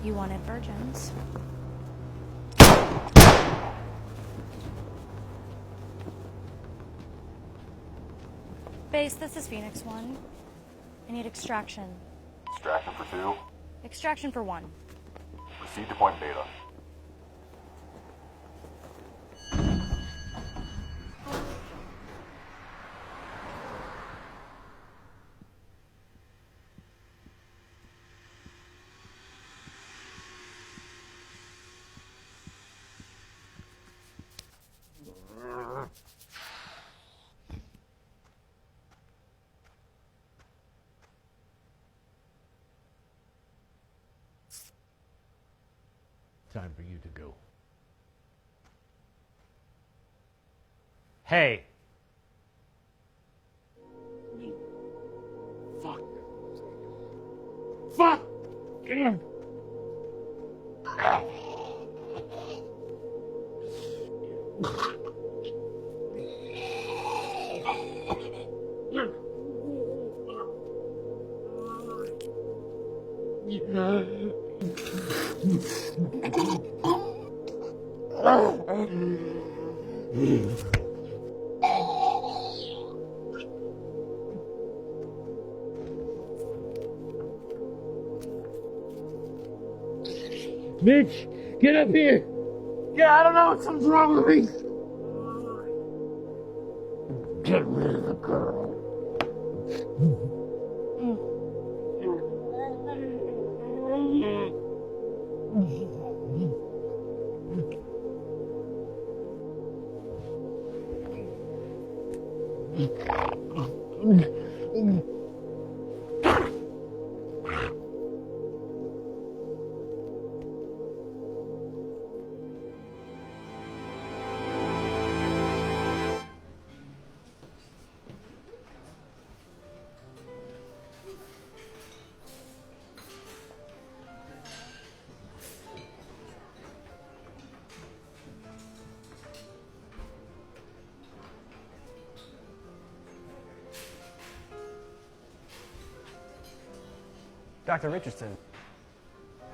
You wanted virgins. Base, this is Phoenix 1. I need extraction. Extraction for 2. Extraction for 1. Proceed to point Beta. Time for you to go. Hey! Fuck. Fuck! Mitch, get up here! Yeah, I don't know what's wrong with me. Get rid of the girl. Dr. Richardson.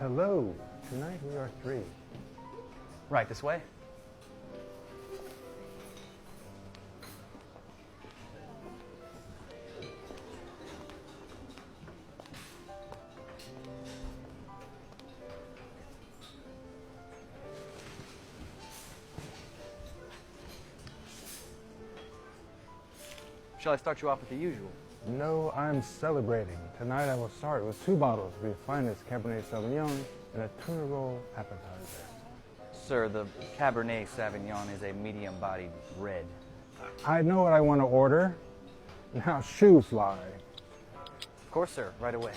Hello. Tonight we are 3. Right, this way? Shall I start you off with the usual? No, I'm celebrating. Tonight I will start with 2 bottles of your finest Cabernet Sauvignon and a tuna roll appetizer. Sir, the Cabernet Sauvignon is a medium-bodied red. I know what I want to order. Now shoo fly. Of course, sir. Right away.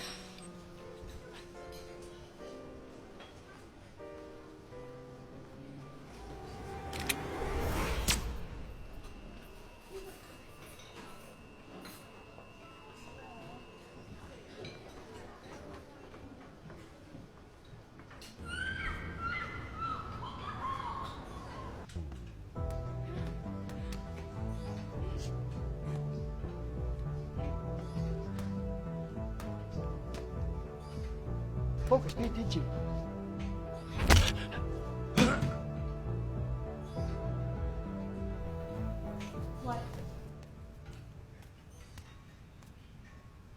Focus, pay attention. What?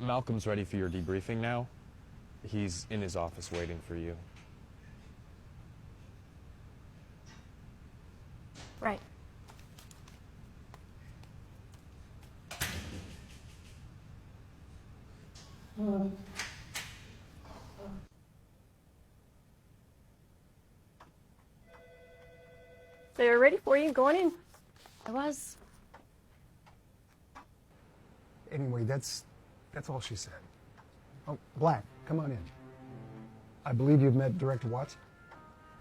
Malcolm's ready for your debriefing now. He's in his office waiting for you. Right. They're ready for you. Go on in. I was. Anyway, that's all she said. Oh, Black, come on in. I believe you've met Director Watts?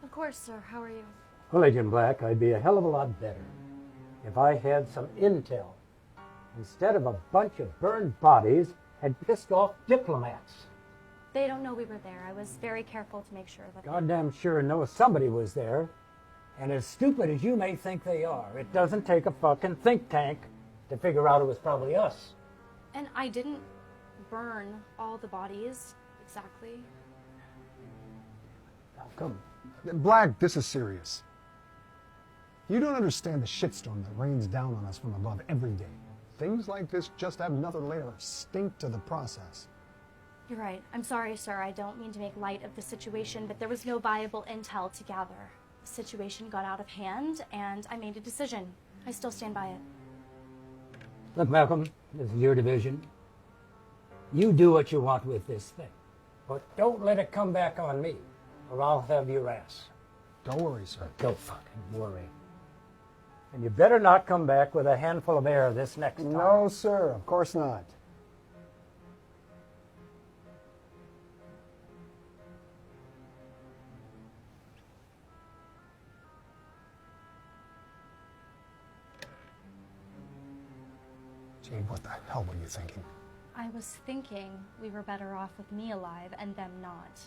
Of course, sir. How are you? Well, Agent Black, I'd be a hell of a lot better if I had some intel. Instead of a bunch of burned bodies, had pissed off diplomats. They don't know we were there. I was very careful to make sure that... Goddamn sure know somebody was there. And as stupid as you may think they are, it doesn't take a fucking think tank to figure out it was probably us. And I didn't burn all the bodies, exactly. Come. Black, this is serious. You don't understand the shitstorm that rains down on us from above every day. Things like this just add another layer of stink to the process. You're right. I'm sorry, sir. I don't mean to make light of the situation, but there was no viable intel to gather. The situation got out of hand, and I made a decision. I still stand by it. Look, Malcolm, this is your division. You do what you want with this thing. But don't let it come back on me, or I'll have your ass. Don't worry, sir. Don't fucking worry. And you better not come back with a handful of air this next time. No, sir. Of course not. Jade, what the hell were you thinking? I was thinking we were better off with me alive and them not.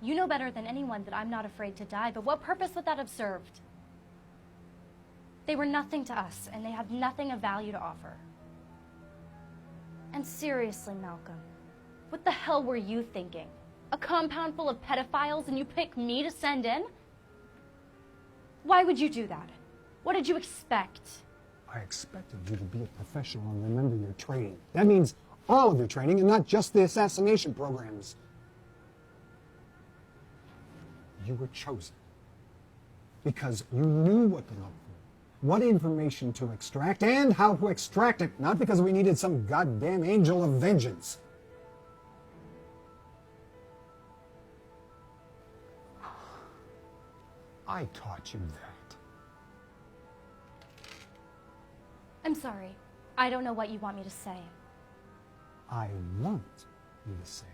You know better than anyone that I'm not afraid to die, but what purpose would that have served? They were nothing to us, and they had nothing of value to offer. And seriously, Malcolm, what the hell were you thinking? A compound full of pedophiles and you pick me to send in? Why would you do that? What did you expect? I expected you to be a professional and remember your training. That means all of your training and not just the assassination programs. You were chosen because you knew what to look for, what information to extract, and how to extract it, not because we needed some goddamn angel of vengeance. I taught you that. I'm sorry. I don't know what you want me to say. I want you to say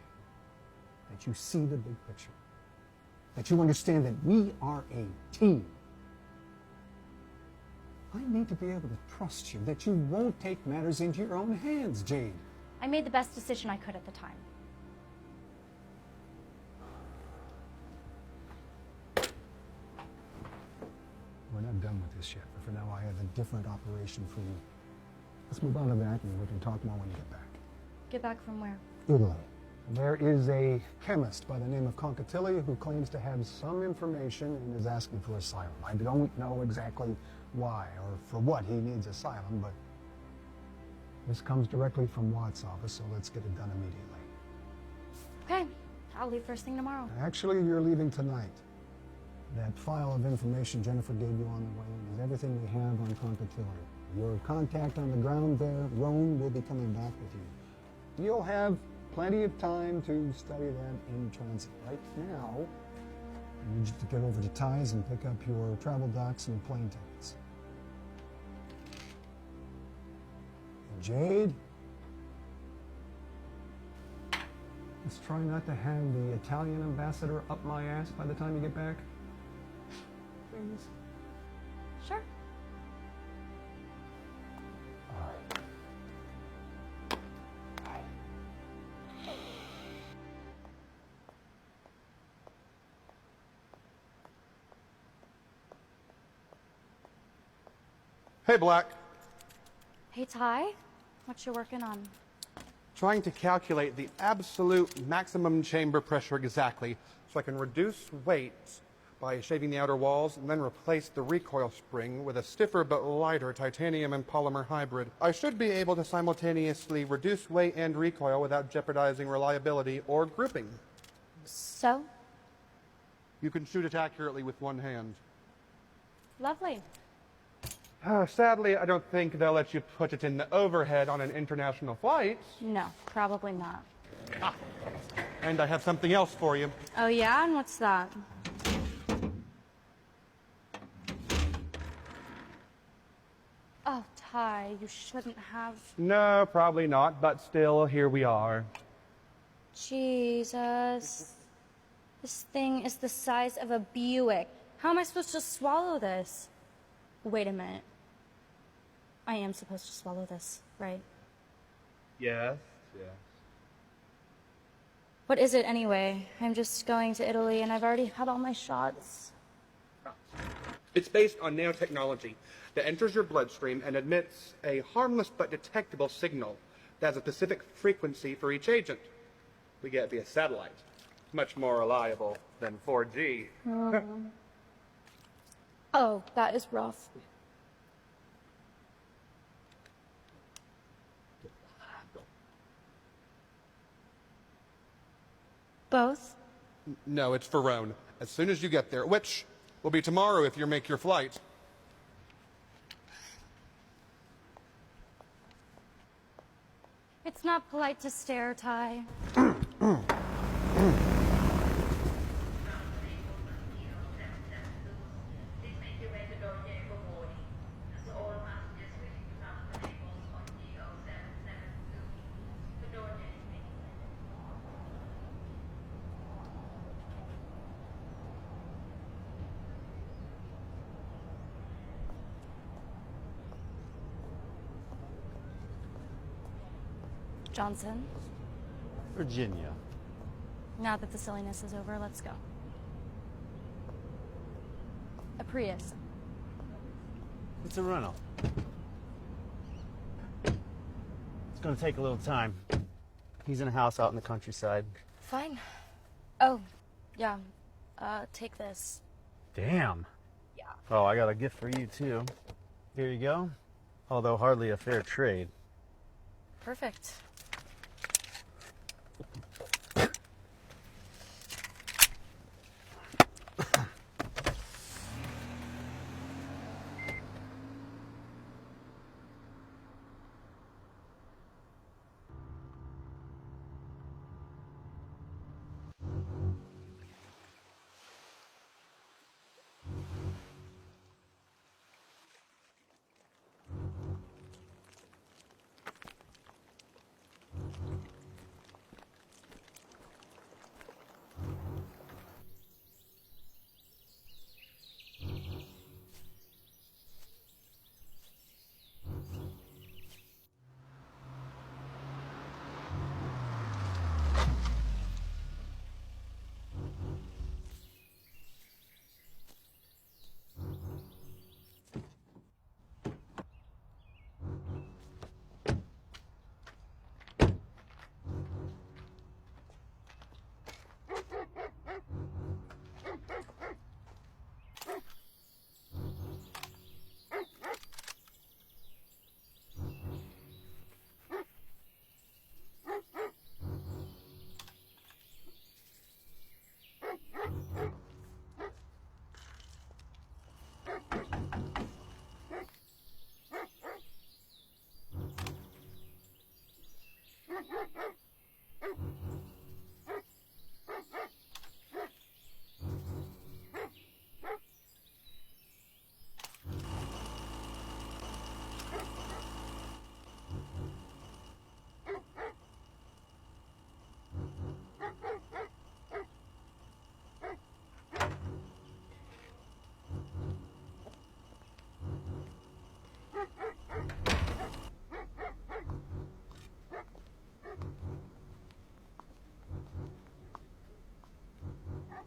that you see the big picture, that you understand that we are a team. I need to be able to trust you, that you won't take matters into your own hands, Jade. I made the best decision I could at the time. We're not done with this yet, but for now I have a different operation for you. Let's move on to that and we can talk more when you get back. Get back from where? Italy. There is a chemist by the name of Concatilli who claims to have some information and is asking for asylum. I don't know exactly why or for what he needs asylum, but this comes directly from Watt's office, so let's get it done immediately. Okay, I'll leave first thing tomorrow. Actually, you're leaving tonight. That file of information Jennifer gave you on the way is everything we have on Concatilli. Your contact on the ground there, Roan, will be coming back with you. You'll have plenty of time to study that in transit. Right now, I need you to get over to Ty's and pick up your travel docs and plane tickets. And Jade, let's try not to have the Italian ambassador up my ass by the time you get back. Please. Sure. All right. Hey, Black. Hey, Ty. What you working on? Trying to calculate the absolute maximum chamber pressure exactly so I can reduce weight by shaving the outer walls and then replace the recoil spring with a stiffer but lighter titanium and polymer hybrid. I should be able to simultaneously reduce weight and recoil without jeopardizing reliability or grouping. So? You can shoot it accurately with one hand. Lovely. Sadly, I don't think they'll let you put it in the overhead on an international flight. No, probably not. And I have something else for you. Oh, yeah? And what's that? Oh, Ty, you shouldn't have. No, probably not, but still, here we are. Jesus. This thing is the size of a Buick. How am I supposed to swallow this? Wait a minute. I am supposed to swallow this, right? Yes, yes. What is it anyway? I'm just going to Italy and I've already had all my shots. It's based on nanotechnology that enters your bloodstream and emits a harmless but detectable signal that has a specific frequency for each agent. We get it via satellite. Much more reliable than 4G. Oh, that is rough. Both? No, it's for Roan. As soon as you get there, which will be tomorrow if you make your flight. It's not polite to stare, Ty. Johnson, Virginia. now that the silliness is over, let's go. A Prius. It's a rental. It's gonna take a little time. He's in a house out in the countryside. Fine. Oh, yeah. Take this. Damn. Yeah. Oh, I got a gift for you too. Here you go. Although hardly a fair trade. Perfect.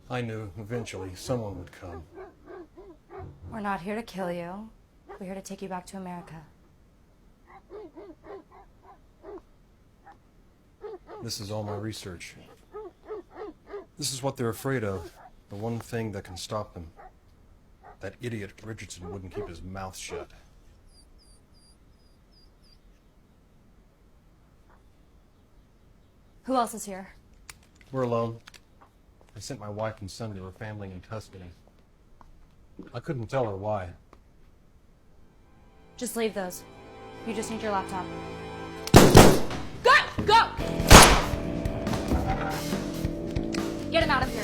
I knew eventually someone would come. We're not here to kill you. We're here to take you back to America. This is all my research. This is what they're afraid of. The one thing that can stop them. That idiot Richardson wouldn't keep his mouth shut. Who else is here? We're alone. I sent my wife and son to her family in Tuscany. I couldn't tell her why. Just leave those. You just need your laptop. Go! Go! Get him out of here.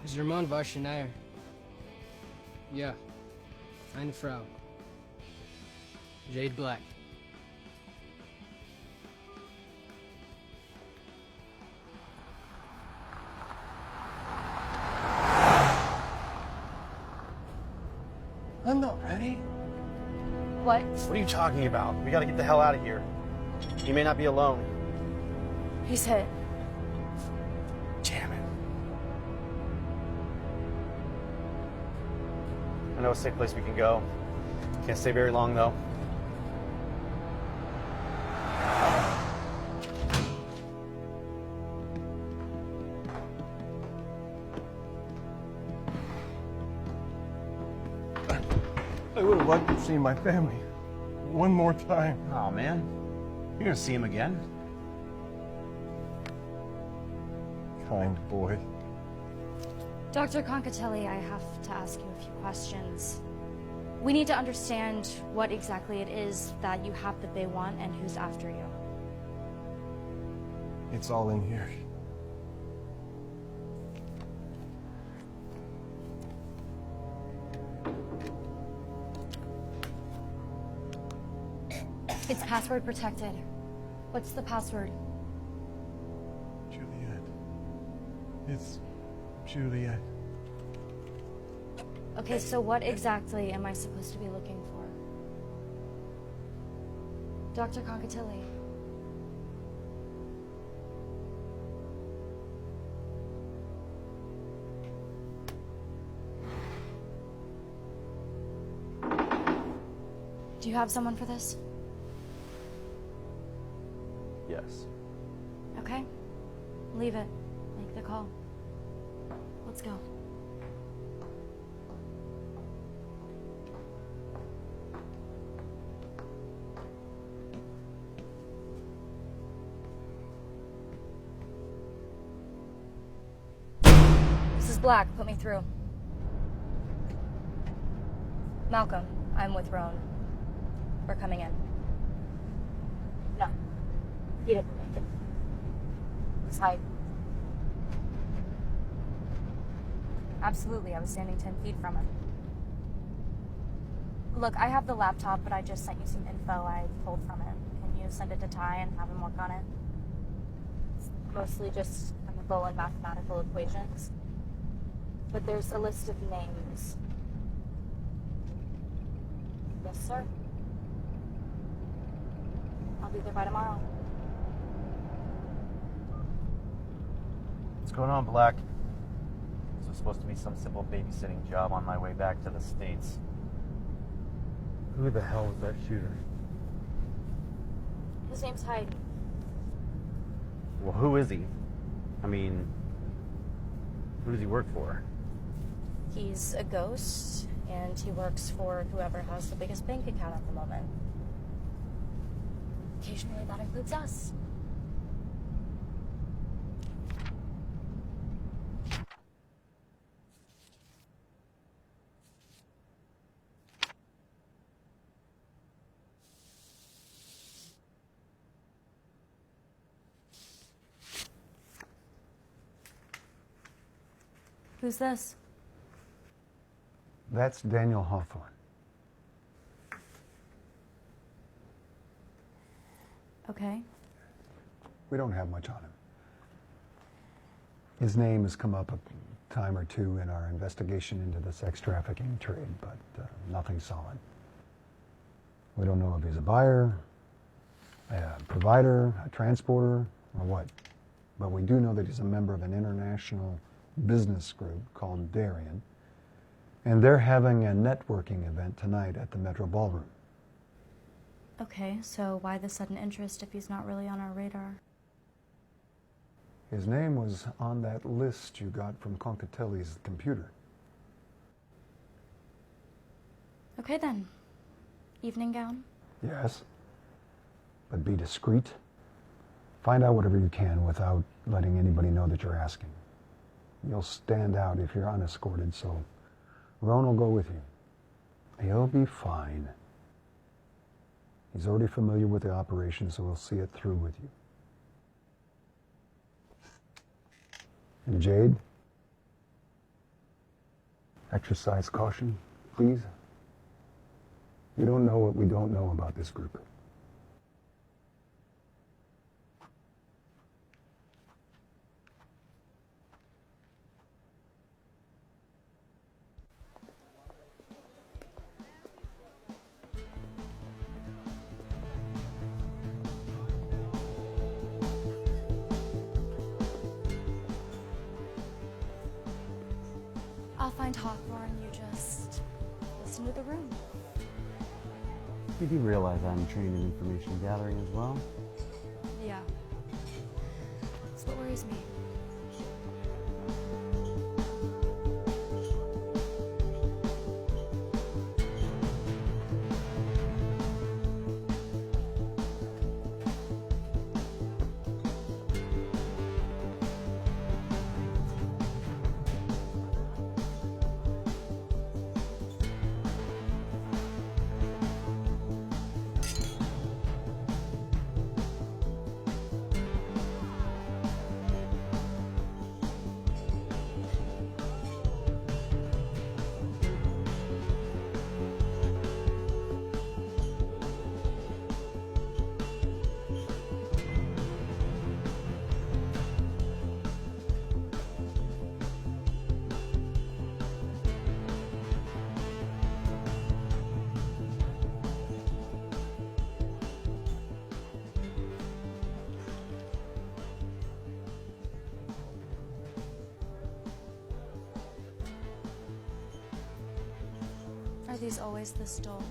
Is der Mann war Schneier? Ja, eine Frau. Jade Black. I'm not ready. What? What are you talking about? We gotta get the hell out of here. You may not be alone. He's hit. Damn it. I know a safe place we can go. Can't stay very long, though. I would have liked to see my family one more time. Oh, man. You're gonna see him again. Kind boy. Dr. Concatelli, I have to ask you a few questions. We need to understand what exactly it is that you have that they want and who's after you. It's all in here. It's password protected. What's the password? Juliet. It's Juliet. Okay, so what exactly am I supposed to be looking for? Dr. Concatelli. Do you have someone for this? Yes. Okay. Leave it. Make the call. Let's go. This is Black. Put me through. Malcolm, I'm with Roan. We're coming in. No. He didn't make it. He's hiding. Absolutely, I was standing 10 feet from him. Look, I have the laptop, but I just sent you some info I pulled from it. Can you send it to Ty and have him work on it? It's mostly just chemical and mathematical equations. But there's a list of names. Yes, sir. I'll be there by tomorrow. What's going on, Black? This was supposed to be some simple babysitting job on my way back to the States. Who the hell was that shooter? His name's Hyde. Well, who is he? I mean, who does he work for? He's a ghost, and he works for whoever has the biggest bank account at the moment. Occasionally that includes us. Who's this? That's Daniel Hawthorne. Okay. We don't have much on him. His name has come up a time or two in our investigation into the sex trafficking trade, but nothing solid. We don't know if he's a buyer, a provider, a transporter, or what. But we do know that he's a member of an international business group called Darien, and they're having a networking event tonight at the Metro Ballroom. Okay, so why the sudden interest if he's not really on our radar? His name was on that list you got from Concatelli's computer. Okay then. Evening gown? Yes, but be discreet. Find out whatever you can without letting anybody know that you're asking. You'll stand out if you're unescorted, so Roan will go with you. He'll be fine. He's already familiar with the operation, so we'll see it through with you. And Jade, Exercise caution, please. We don't know what we don't know about this group. I'll find Hawthorne, you just listen to the room. You do realize I'm trained in information gathering as well? Yeah. That's what worries me. Are these always this dull?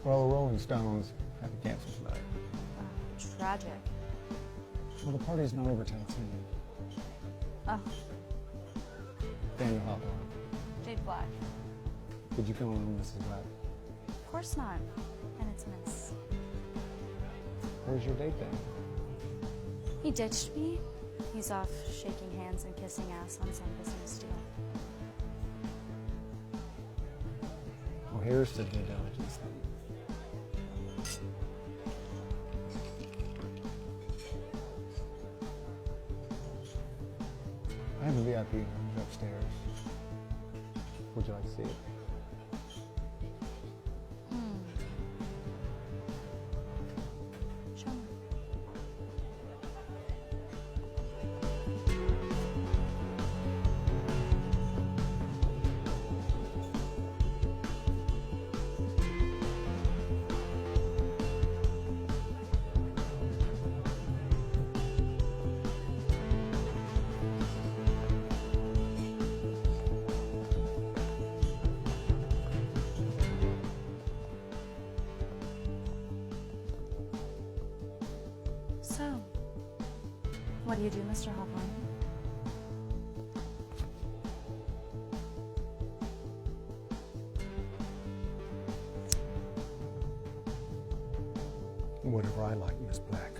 Well, the Rolling Stones had to cancel tonight. Tragic. Well, the party's not over till 10. Oh, Daniel Hawthorne. Jade Black. Did you come along, Mrs. Black? Of course not. And it's Miss. Where's your date then? He ditched me. He's off shaking hands and kissing ass on some business deal. Well, here's the due diligence thing. I have a VIP lounge upstairs. Would you like to see it? Show me. So, what do you do, Mr. Hawthorne? Whatever I like, Miss Black.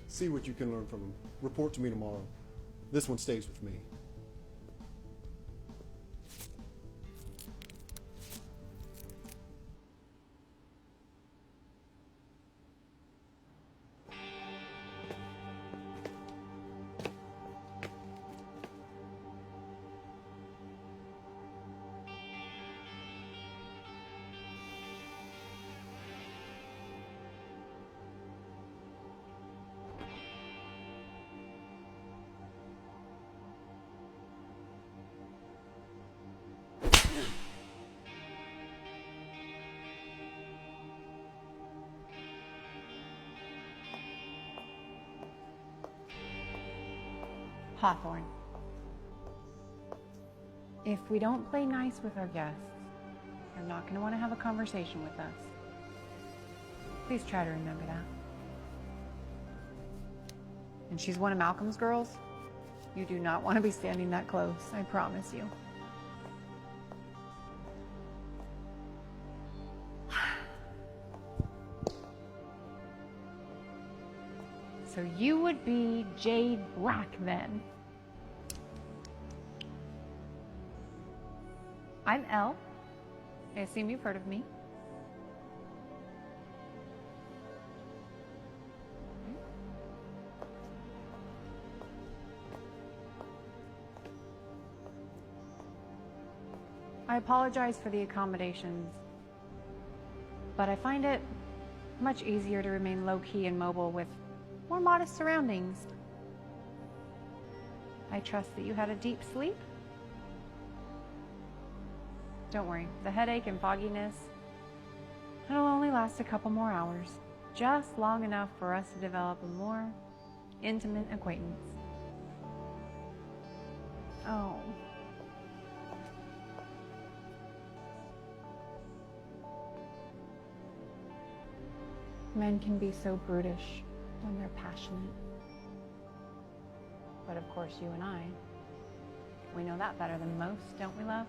See what you can learn from him. Report to me tomorrow. This one stays with me. Hawthorne. If we don't play nice with our guests, they're not going to want to have a conversation with us. Please try to remember that. And she's one of Malcolm's girls. You do not want to be standing that close, I promise you. So you would be Jade Black then. I'm Elle. I assume you've heard of me. I apologize for the accommodations, but I find it much easier to remain low-key and mobile with more modest surroundings. I trust that you had a deep sleep. Don't worry, the headache and fogginess, it'll only last a couple more hours, just long enough for us to develop a more intimate acquaintance. Oh. Men can be so brutish when they're passionate. But of course, you and I, we know that better than most, don't we, love?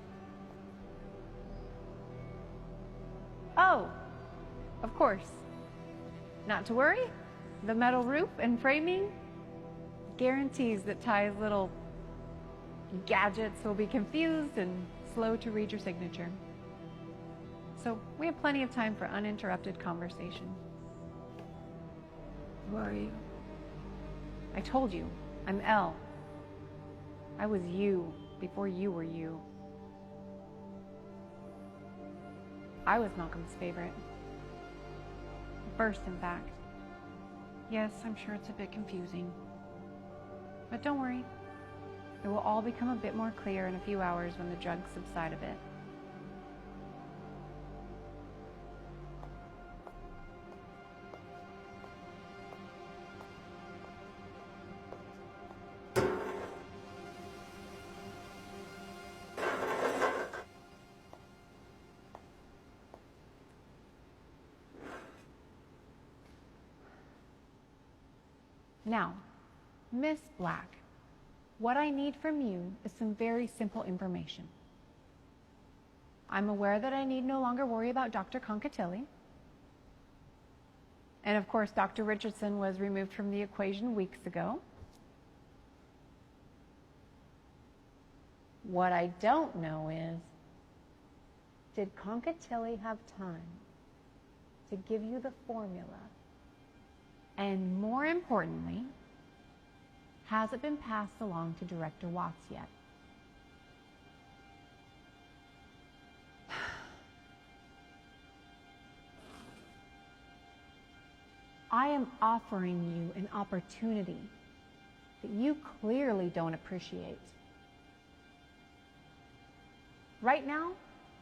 Oh, of course. Not to worry, the metal roof and framing guarantees that Ty's little gadgets will be confused and slow to read your signature. So we have plenty of time for uninterrupted conversation. Who are you? I told you, I'm Elle. I was you before you were you. I was Malcolm's favorite. First, in fact. Yes, I'm sure it's a bit confusing. But don't worry. It will all become a bit more clear in a few hours when the drugs subside a bit. Now, Miss Black, what I need from you is some very simple information. I'm aware that I need no longer worry about Dr. Concatilli. And of course, Dr. Richardson was removed from the equation weeks ago. What I don't know is, did Concatilli have time to give you the formula? And more importantly, has it been passed along to Director Watts yet? I am offering you an opportunity that you clearly don't appreciate. Right now,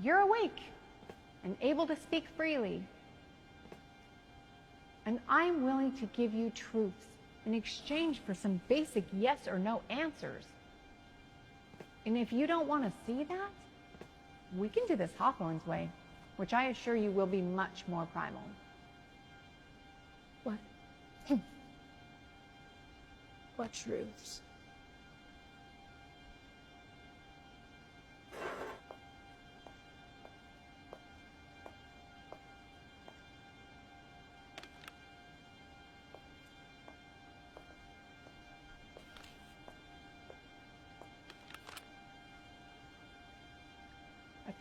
you're awake and able to speak freely. And I'm willing to give you truths in exchange for some basic yes or no answers. And if you don't want to see that, we can do this Hawthorne's way, which I assure you will be much more primal. What? What truths?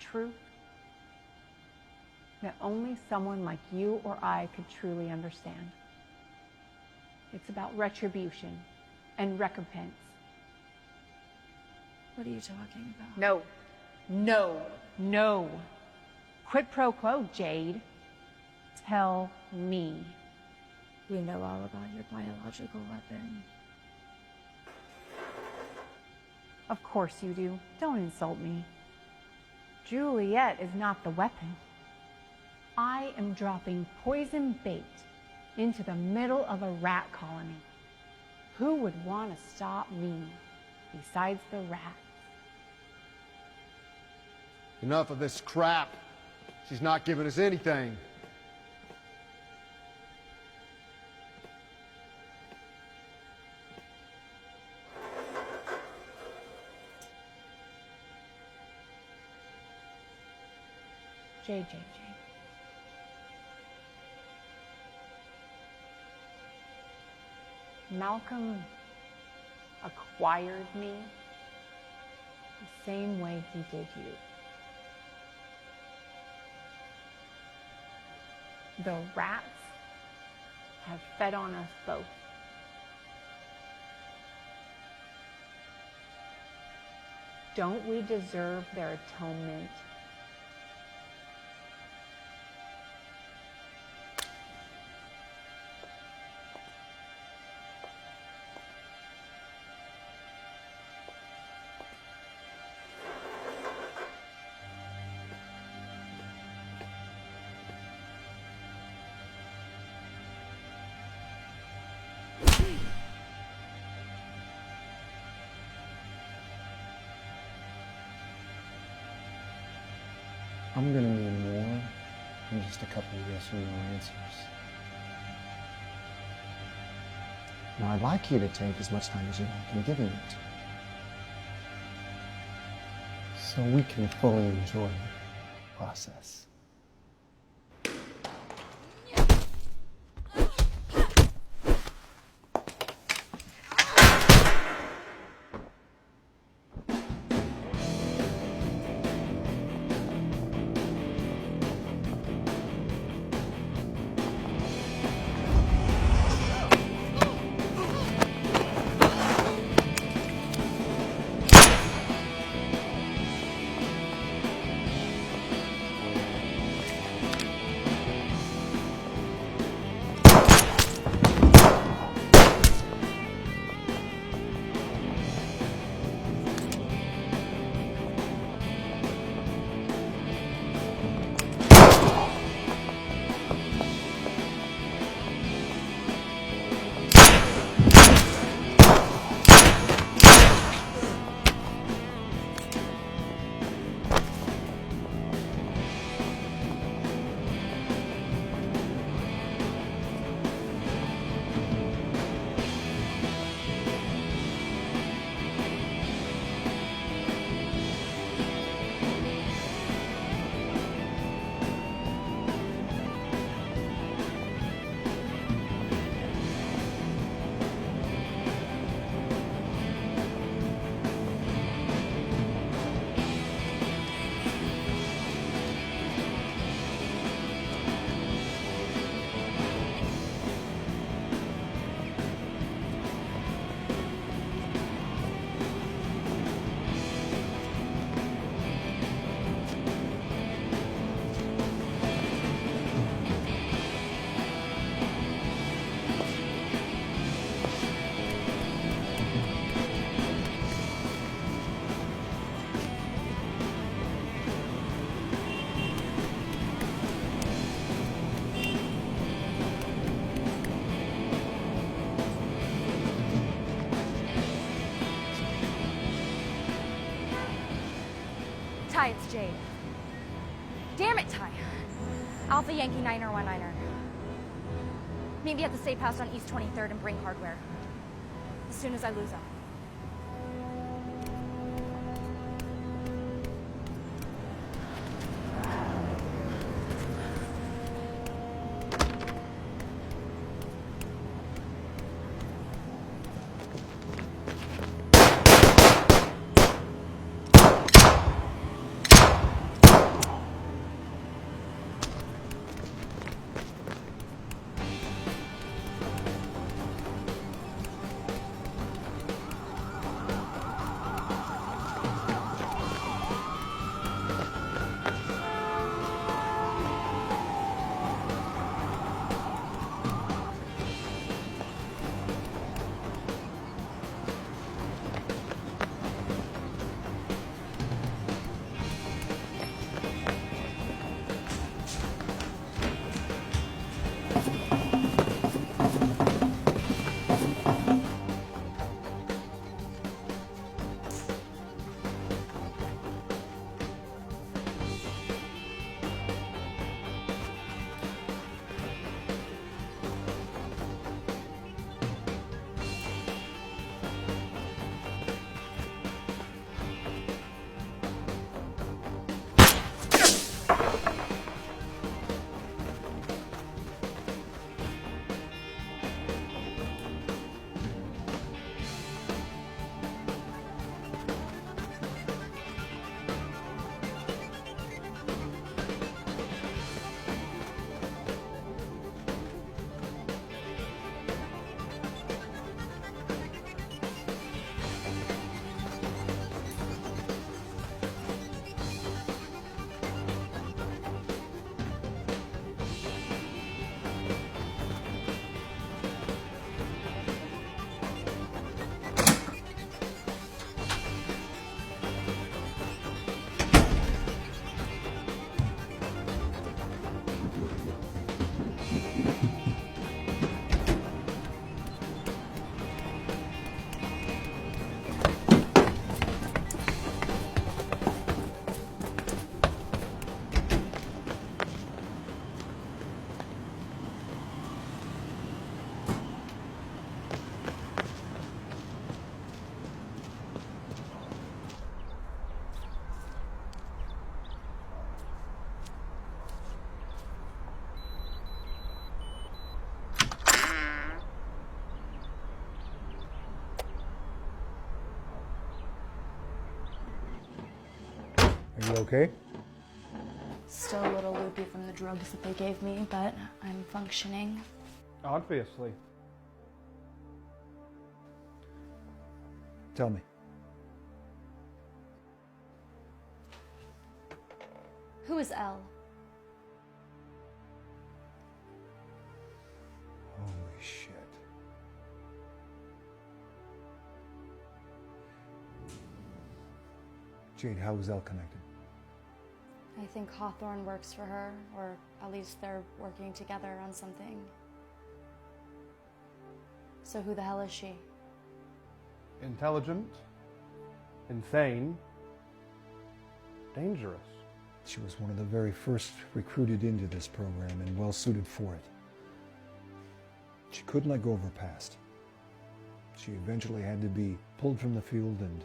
Truth that only someone like you or I could truly understand. It's about retribution and recompense. What are you talking about? No, no, no. Quid pro quo, Jade. Tell me. We know all about your biological weapon. Of course you do. Don't insult me. Juliet is not the weapon. I am dropping poison bait into the middle of a rat colony. Who would want to stop me besides the rats? Enough of this crap. She's not giving us anything. JJJ. Malcolm acquired me the same way he did you. The rats have fed on us both. Don't we deserve their atonement? I'm gonna need more than just a couple of yes or no answers. Now, I'd like you to take as much time as you like in giving it, so we can fully enjoy the process. Ty, it's Jade. Damn it, Ty. Alpha Yankee 9er19er. Meet me at the safe house on East 23rd and bring hardware. As soon as I lose them. You okay? Still a little loopy from the drugs that they gave me, but I'm functioning. Obviously. Tell me. Who is Elle? Holy shit. Jade, how is Elle connected? I think Hawthorne works for her, or at least they're working together on something. So who the hell is she? Intelligent, insane, dangerous. She was one of the very first recruited into this program and well suited for it. She couldn't let go of her past. She eventually had to be pulled from the field and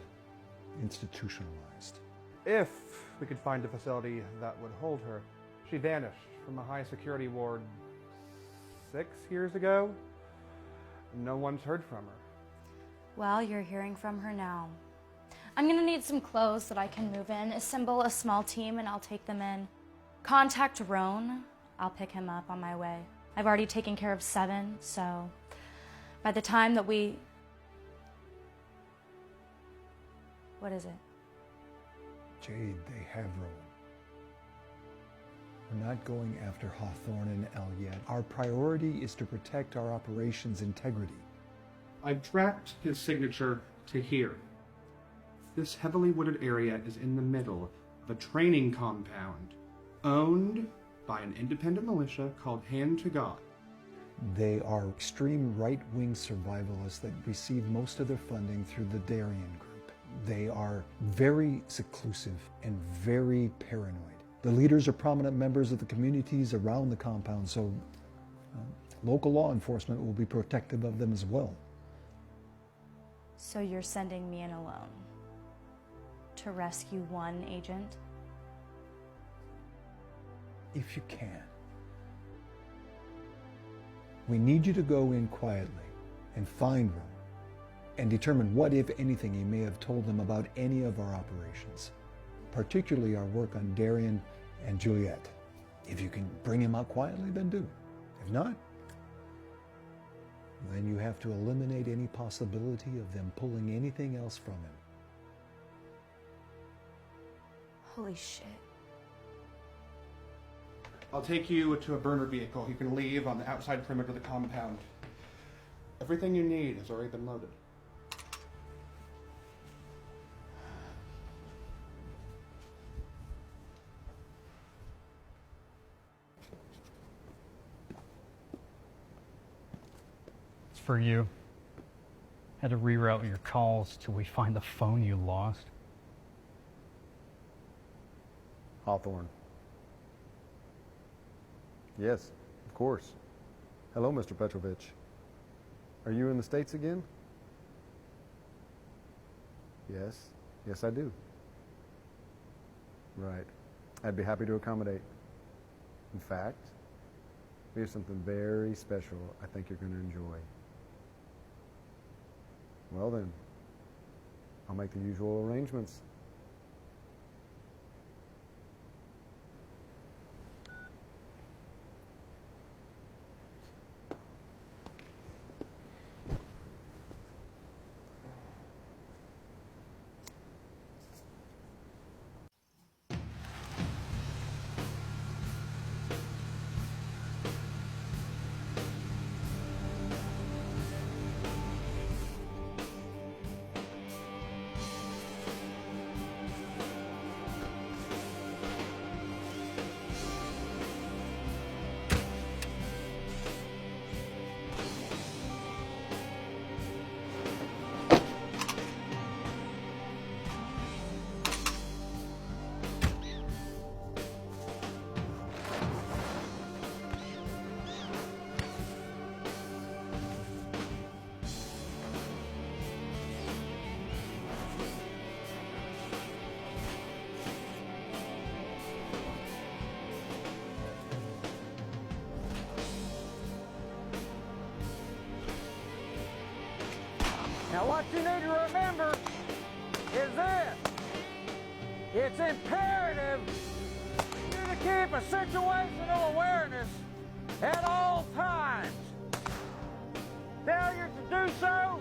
institutionalized. If we could find a facility that would hold her. She vanished from a high security ward 6 years ago. No one's heard from her. Well, you're hearing from her now. I'm gonna need some clothes that I can move in. Assemble a small team and I'll take them in. Contact Roan. I'll pick him up on my way. I've already taken care of 7, so by the time that we... What is it? Jade, they have Rowan. We're not going after Hawthorne and Elle yet. Our priority is to protect our operations' integrity. I've tracked his signature to here. This heavily wooded area is in the middle of a training compound owned by an independent militia called Hand to God. They are extreme right-wing survivalists that receive most of their funding through the Darien Group. They are very seclusive and very paranoid. The leaders are prominent members of the communities around the compound, so local law enforcement will be protective of them as well. So you're sending me in alone to rescue one agent? If you can. We need you to go in quietly and find Rowan and determine what, if anything, he may have told them about any of our operations, particularly our work on Darien and Juliet. If you can bring him out quietly, then do. If not, then you have to eliminate any possibility of them pulling anything else from him. Holy shit. I'll take you to a burner vehicle. You can leave on the outside perimeter of the compound. Everything you need has already been loaded. It's for you. Had to reroute your calls till we find the phone you lost. Hawthorne. Yes, of course. Hello, Mr. Petrovich. Are you in the States again? Yes. Yes, I do. Right. I'd be happy to accommodate. In fact, we have something very special I think you're going to enjoy. Well then, I'll make the usual arrangements. Now what you need to remember is this. It's imperative for you to keep a situational awareness at all times. Failure to do so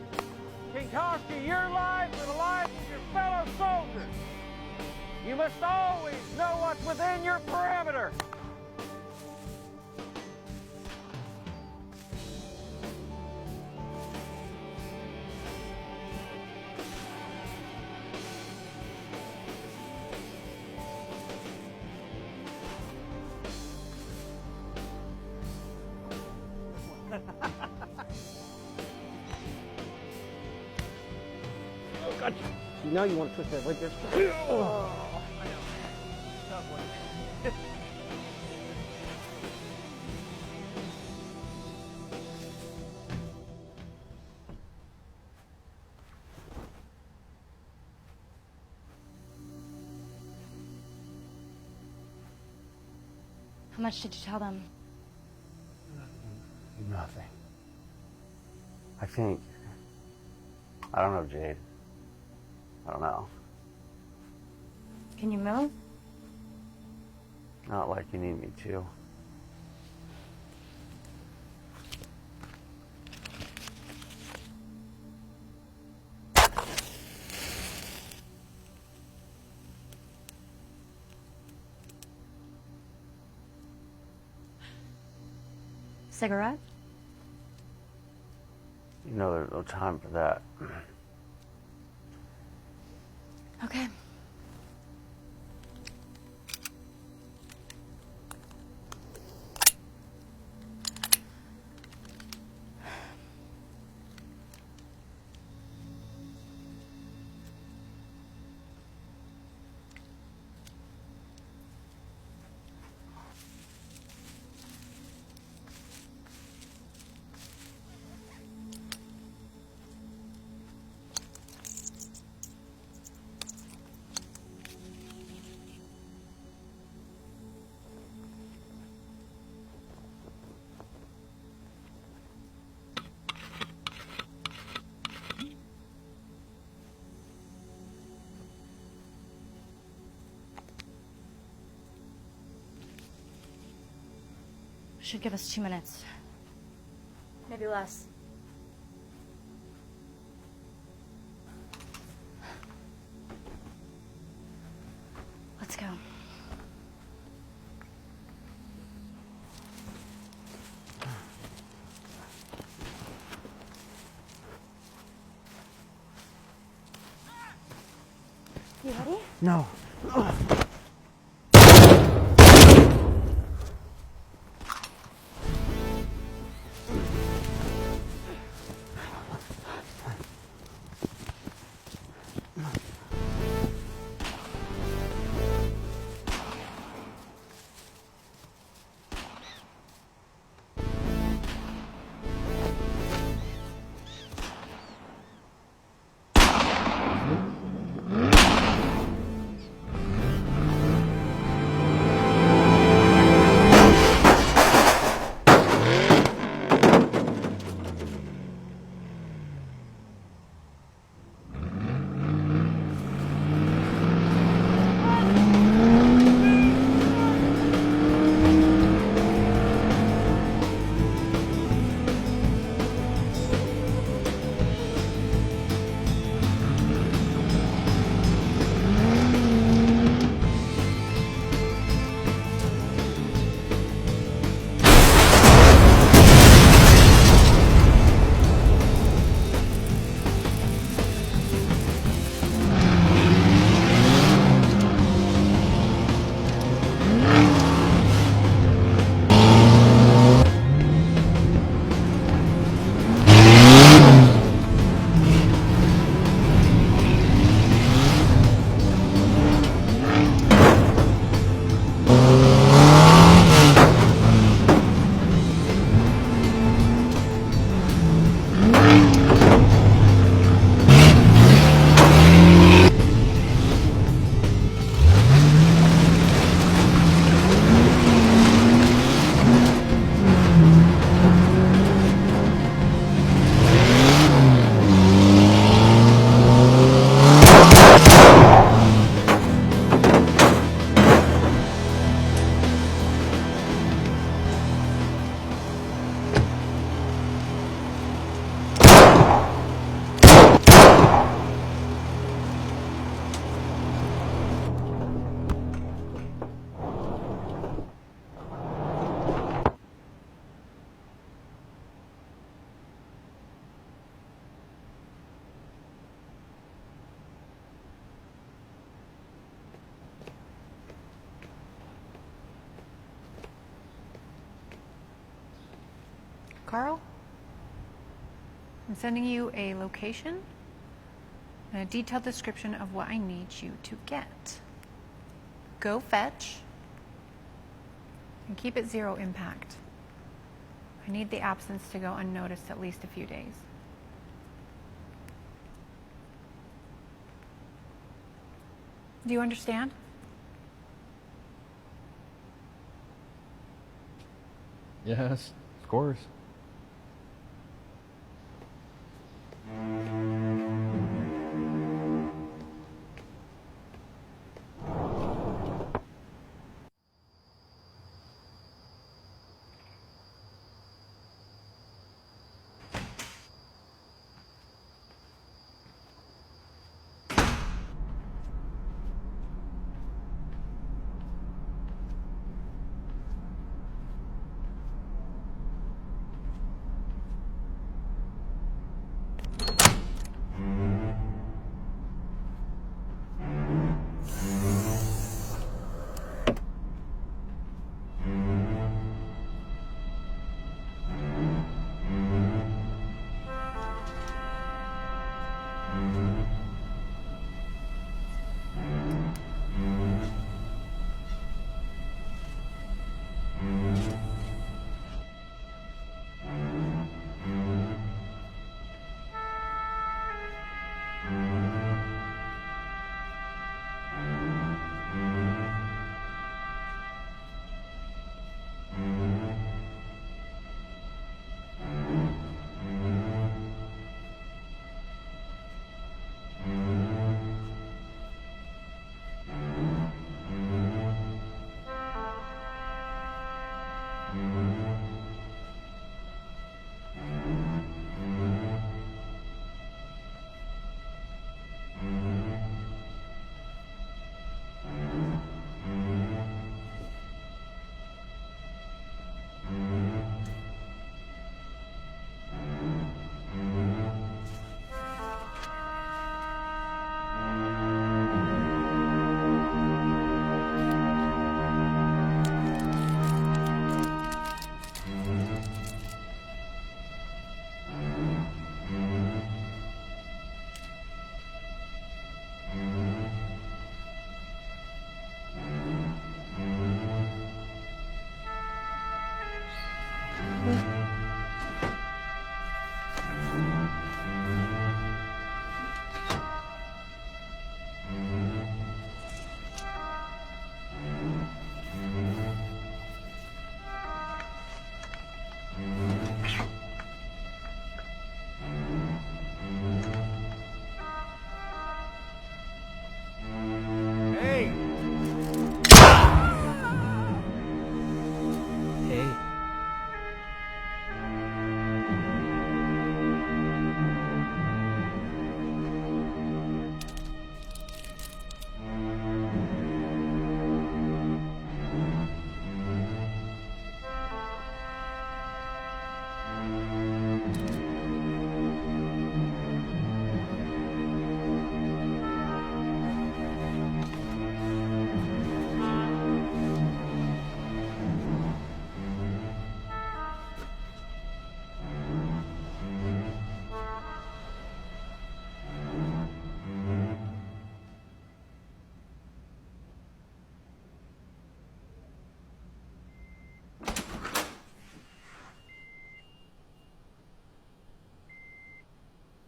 can cost you your life or the lives of your fellow soldiers. You must always know what's within your perimeter. Gotcha. See, now you want to twist that like this. Oh, I know. Tough one. How much did you tell them? Nothing. I think. I don't know, Jade. I don't know. Can you move? Not like you need me to. Cigarette? You know there's no time for that. Okay. Should give us 2 minutes. Maybe less. Let's go. You ready? No. Carl, I'm sending you a location and a detailed description of what I need you to get. Go fetch and keep it 0 impact. I need the absence to go unnoticed at least a few days. Do you understand? Yes, of course.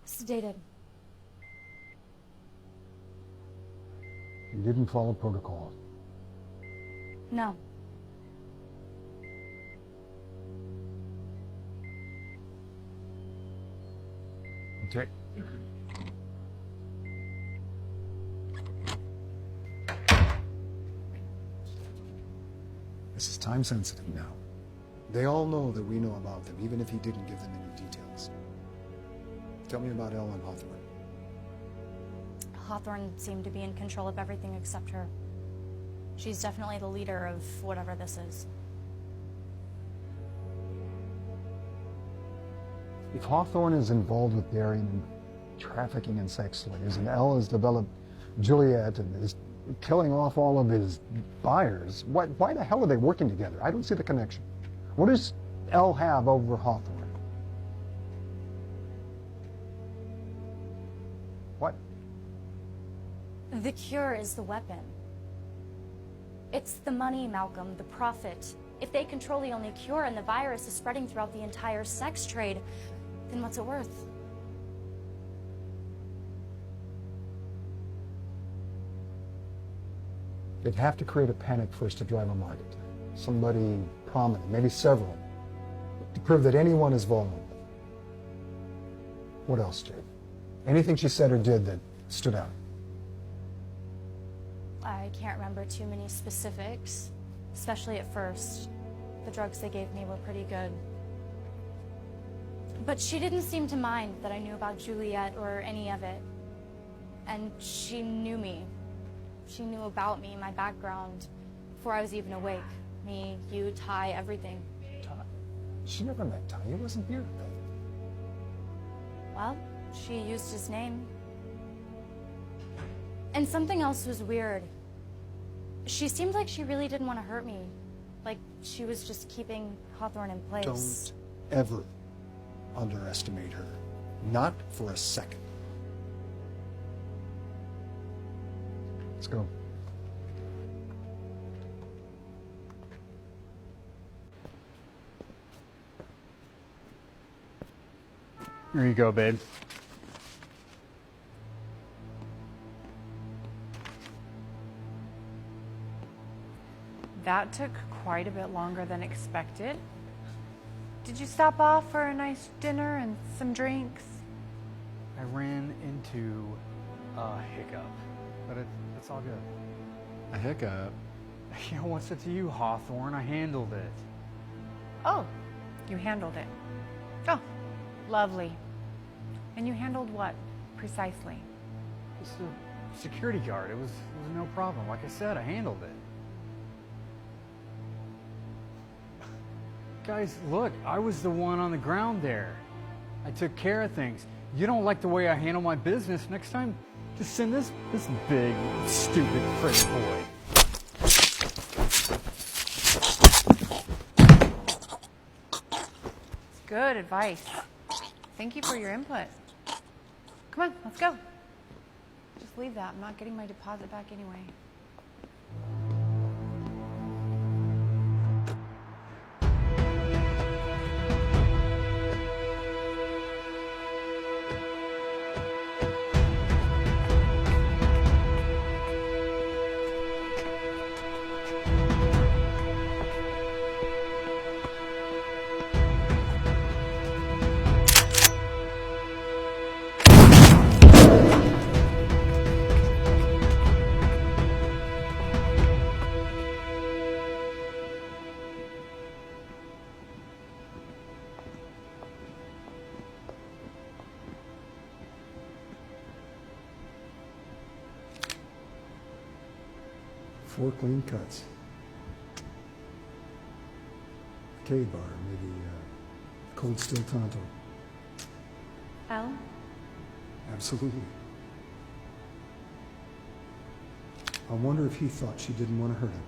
Sedated. You didn't follow protocol. No. Okay. This is time sensitive now. They all know that we know about them, even if he didn't give them any details. Tell me about Ellen Hawthorne. Hawthorne seemed to be in control of everything except her. She's definitely the leader of whatever this is. If Hawthorne is involved with Darian in trafficking in sex slaves, and Elle has developed Juliet and is killing off all of his buyers, why the hell are they working together? I don't see the connection. What does Elle have over Hawthorne? The cure is the weapon. It's the money, Malcolm, the profit. If they control the only cure and the virus is spreading throughout the entire sex trade, then what's it worth? They'd have to create a panic first to drive a market. Somebody prominent, maybe several, to prove that anyone is vulnerable. What else, Jade? Anything she said or did that stood out? I can't remember too many specifics, especially at first. The drugs they gave me were pretty good. But she didn't seem to mind that I knew about Juliet or any of it. And she knew me. She knew about me, my background, before I was even awake. Me, you, Ty, everything. Ty? She never met Ty. He wasn't here today. Well, she used his name. And something else was weird. She seemed like she really didn't want to hurt me. Like she was just keeping Hawthorne in place. Don't ever underestimate her. Not for a second. Let's go. Here you go, babe. That took quite a bit longer than expected. Did you stop off for a nice dinner and some drinks? I ran into a hiccup, but it's all good. A hiccup? You know, what's it to you, Hawthorne? I handled it. Oh, you handled it. Oh, lovely. And you handled what, precisely? Just a security guard. It was no problem. Like I said, I handled it. Guys, look, I was the one on the ground there. I took care of things. You don't like the way I handle my business. Next time, just send this big, stupid prick boy. Good advice. Thank you for your input. Come on, let's go. Just leave that. I'm not getting my deposit back anyway. Four clean cuts. K-bar, maybe cold steel Tonto. Al? Absolutely. I wonder if he thought she didn't want to hurt him.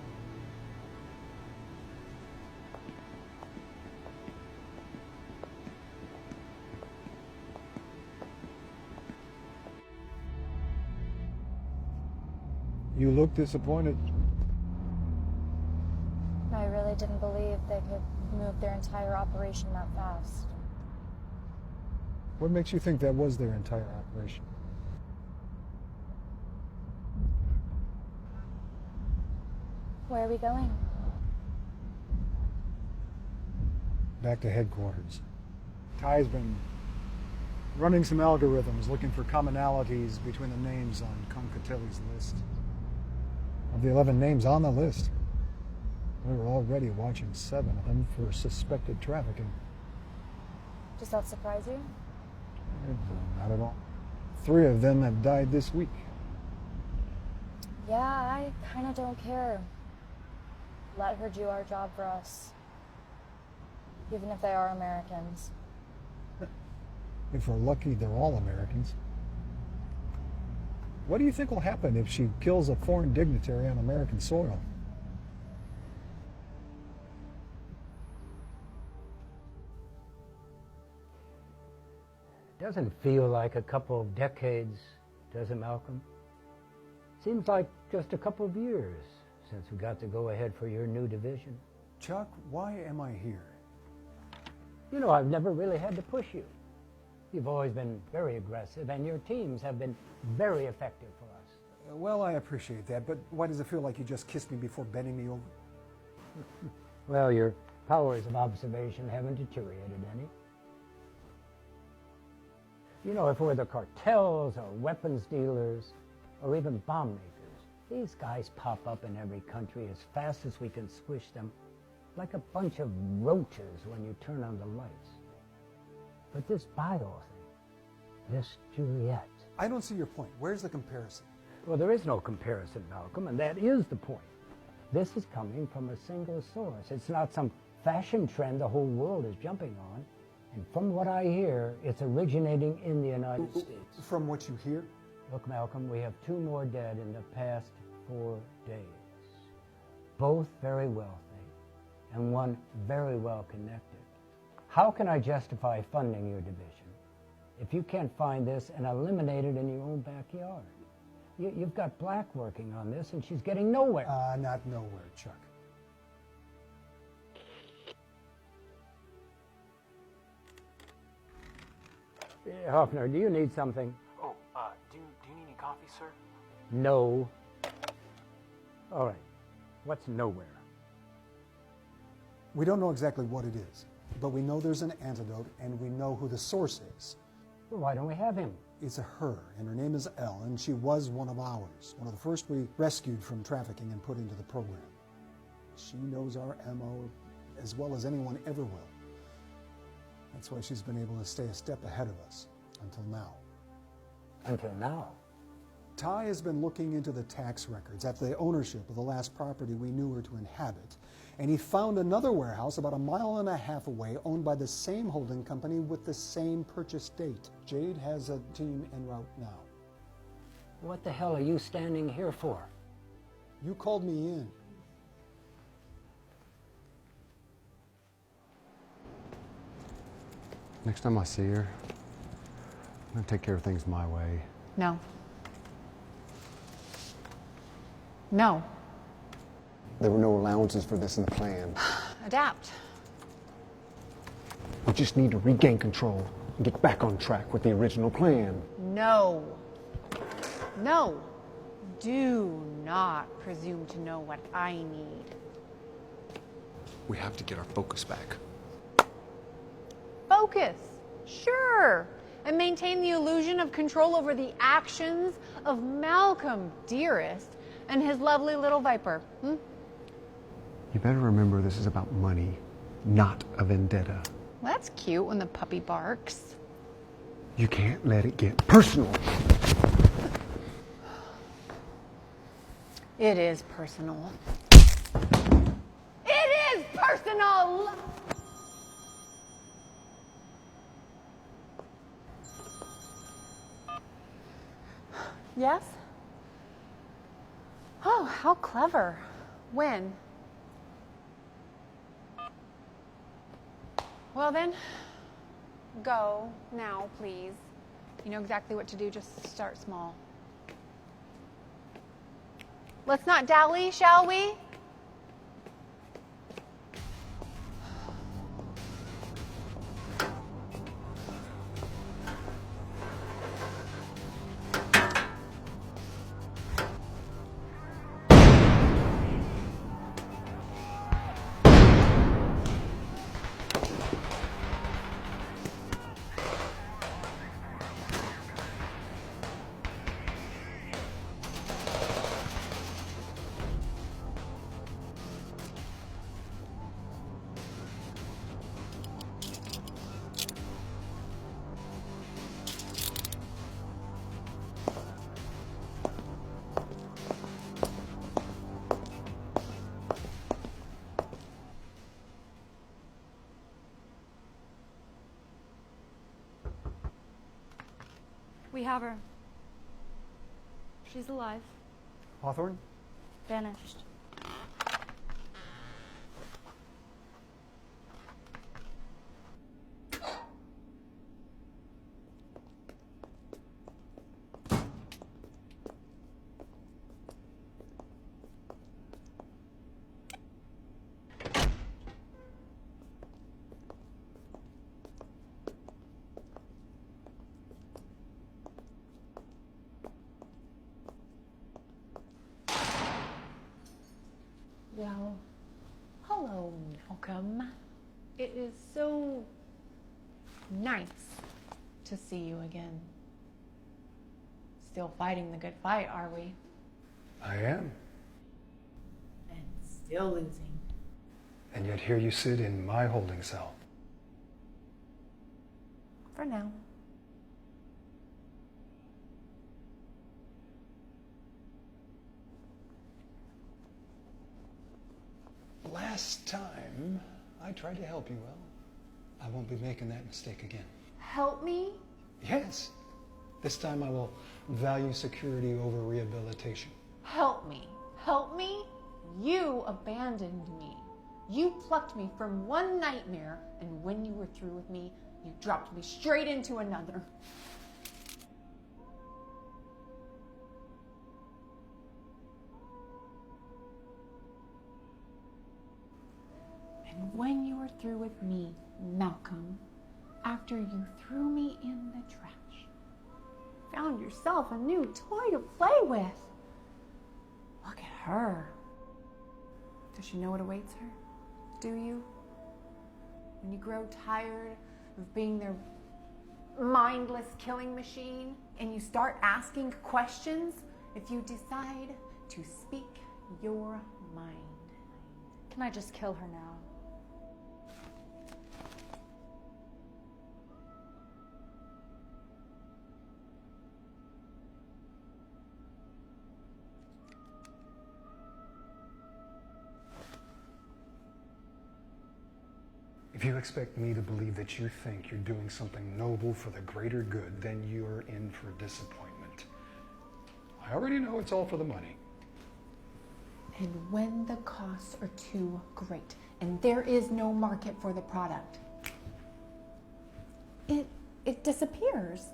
You look disappointed. I really didn't believe they could move their entire operation that fast. What makes you think that was their entire operation? Where are we going? Back to headquarters. Ty's been running some algorithms looking for commonalities between the names on Concatelli's list. Of the 11 names on the list, we were already watching 7 of them for suspected trafficking. Does that surprise you? Not at all. 3 of them have died this week. Yeah, I kind of don't care. Let her do our job for us. Even if they are Americans. If we're lucky, they're all Americans. What do you think will happen if she kills a foreign dignitary on American soil? Doesn't feel like a couple of decades, does it, Malcolm? Seems like just a couple of years since we got to go ahead for your new division. Chuck, why am I here? You know, I've never really had to push you. You've always been very aggressive, and your teams have been very effective for us. Well, I appreciate that, but why does it feel like you just kissed me before bending me over? Well, your powers of observation haven't deteriorated any. You know, if we're the cartels or weapons dealers or even bomb makers, these guys pop up in every country as fast as we can squish them, like a bunch of roaches when you turn on the lights. But this bio thing, this Juliet. I don't see your point. Where's the comparison? Well, there is no comparison, Malcolm, and that is the point. This is coming from a single source. It's not some fashion trend the whole world is jumping on. And from what I hear, it's originating in the United States. From what you hear? Look, Malcolm, we have 2 more dead in the past 4 days. Both very wealthy, and one very well connected. How can I justify funding your division if you can't find this and eliminate it in your own backyard? You've got Black working on this, and she's getting nowhere. Not nowhere, Chuck. Hoffner, do you need something? Oh, do you need any coffee, sir? No. All right. What's nowhere? We don't know exactly what it is, but we know there's an antidote, and we know who the source is. Well, why don't we have him? It's a her, and her name is Elle, and she was one of ours, one of the first we rescued from trafficking and put into the program. She knows our MO as well as anyone ever will. That's why she's been able to stay a step ahead of us, until now. Until now? Ty has been looking into the tax records at the ownership of the last property we knew her to inhabit, and he found another warehouse about 1.5 miles away owned by the same holding company with the same purchase date. Jade has a team en route now. What the hell are you standing here for? You called me in. Next time I see her, I'm gonna take care of things my way. No. No. There were no allowances for this in the plan. Adapt. We just need to regain control and get back on track with the original plan. No. No. Do not presume to know what I need. We have to get our focus back. Focus. Sure. And maintain the illusion of control over the actions of Malcolm Dearest and his lovely little viper. You better remember this is about money, not a vendetta. Well, that's cute when the puppy barks. You can't let it get personal. It is personal. It is personal! Yes? Oh, how clever. When? Well then, go now, please. You know exactly what to do, just start small. Let's not dally, shall we? We have her. She's alive. Hawthorne? Vanished. Well, hello, Malcolm. It is so nice to see you again. Still fighting the good fight, are we? I am. And still losing. And yet here you sit in my holding cell. For now. Last time, I tried to help you, well. I won't be making that mistake again. Help me? Yes. This time I will value security over rehabilitation. Help me. Help me? You abandoned me. You plucked me from one nightmare, and when you were through with me, you dropped me straight into another. And when you were through with me, Malcolm, after you threw me in the trash, found yourself a new toy to play with. Look at her. Does she know what awaits her? Do you? When you grow tired of being their mindless killing machine and you start asking questions, if you decide to speak your mind. Can I just kill her now? If you expect me to believe that you think you're doing something noble for the greater good, then you're in for disappointment. I already know it's all for the money. And when the costs are too great and there is no market for the product, it disappears.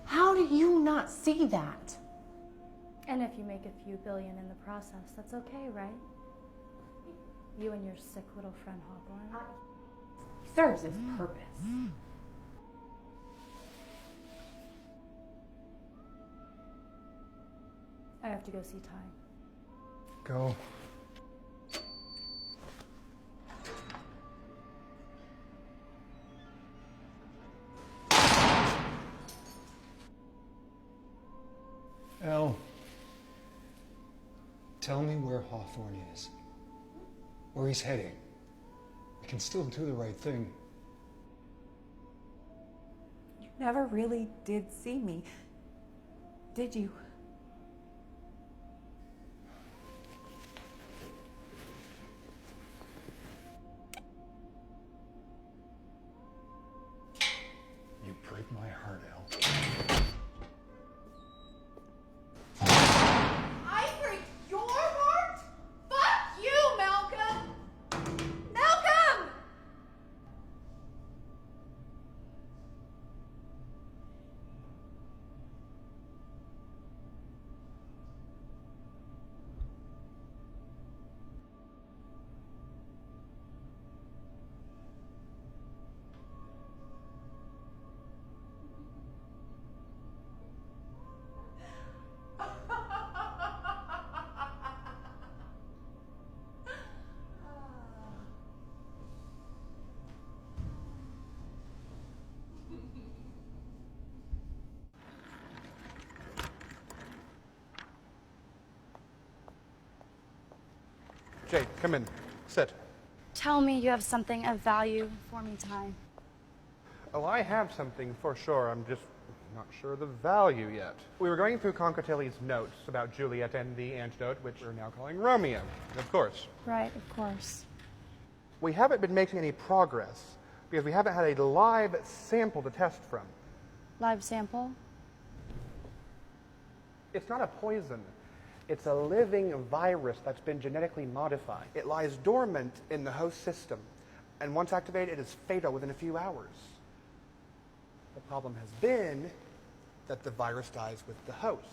How do you not see that? And if you make a few billion in the process, that's okay, right? You and your sick little friend Hawthorne. Serves its purpose. I have to go see Ty. Go. Elle, tell me where Hawthorne is. Where he's heading. I can still do the right thing. You never really did see me, did you? You break my heart, Elle. I break your heart? Fuck you, Malcolm! Malcolm! Jade, come in. Sit. Tell me you have something of value for me, Ty. Oh, I have something for sure. I'm just not sure the value yet. We were going through Concatelli's notes about Juliet and the antidote, which we're now calling Romeo, of course. Right, of course. We haven't been making any progress because we haven't had a live sample to test from. Live sample? It's not a poison. It's a living virus that's been genetically modified. It lies dormant in the host system, and once activated, it is fatal within a few hours. The problem has been that the virus dies with the host.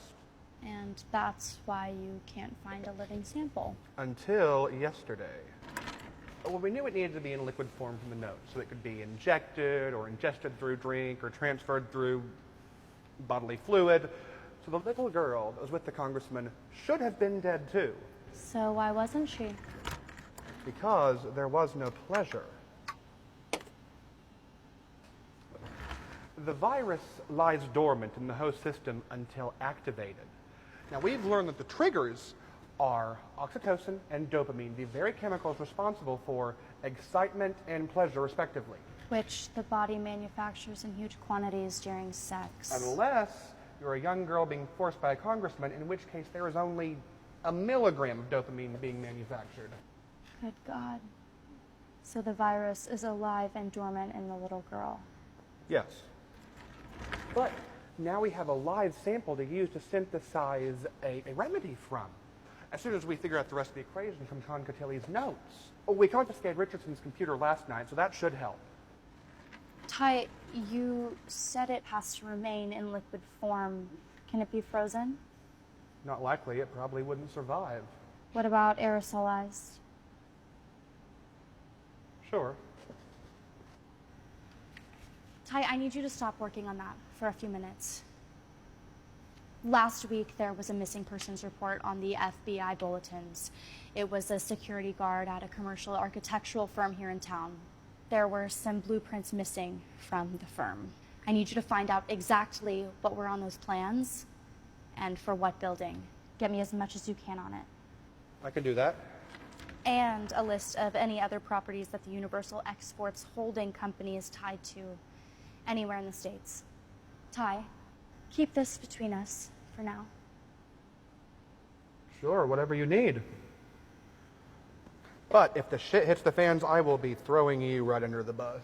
And that's why you can't find a living sample. Until yesterday. Well, we knew it needed to be in liquid form from the note, so it could be injected or ingested through drink or transferred through bodily fluid. So the little girl that was with the congressman should have been dead too. So why wasn't she? Because there was no pleasure. The virus lies dormant in the host system until activated. Now, we've learned that the triggers are oxytocin and dopamine, the very chemicals responsible for excitement and pleasure, respectively. Which the body manufactures in huge quantities during sex. Unless you're a young girl being forced by a congressman, in which case there is only a milligram of dopamine being manufactured. Good God. So the virus is alive and dormant in the little girl. Yes. But now we have a live sample to use to synthesize a remedy from. As soon as we figure out the rest of the equation from Concatelli's notes. Oh, we confiscated Richardson's computer last night, so that should help. Ty, you said it has to remain in liquid form. Can it be frozen? Not likely. It probably wouldn't survive. What about aerosolized? Sure. Ty, I need you to stop working on that for a few minutes. Last week, there was a missing persons report on the FBI bulletins. It was a security guard at a commercial architectural firm here in town. There were some blueprints missing from the firm. I need you to find out exactly what were on those plans and for what building. Get me as much as you can on it. I can do that. And a list of any other properties that the Universal Exports Holding Company is tied to anywhere in the States. Ty, keep this between us for now. Sure, whatever you need. But if the shit hits the fans, I will be throwing you right under the bus.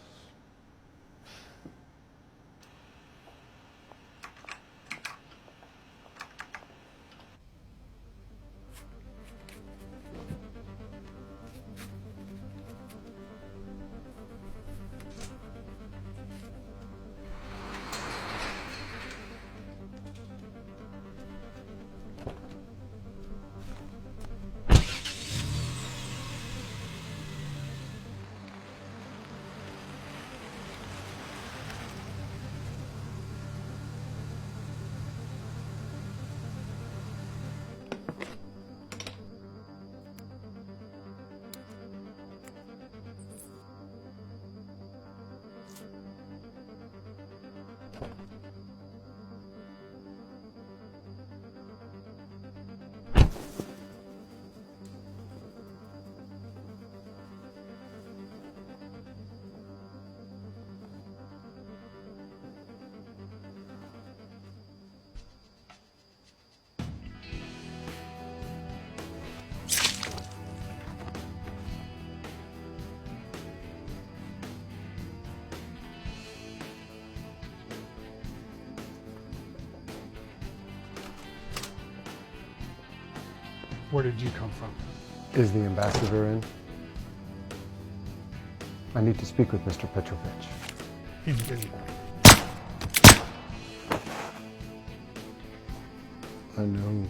Where did you come from? Is the ambassador in? I need to speak with Mr. Petrovich. He's busy. I know.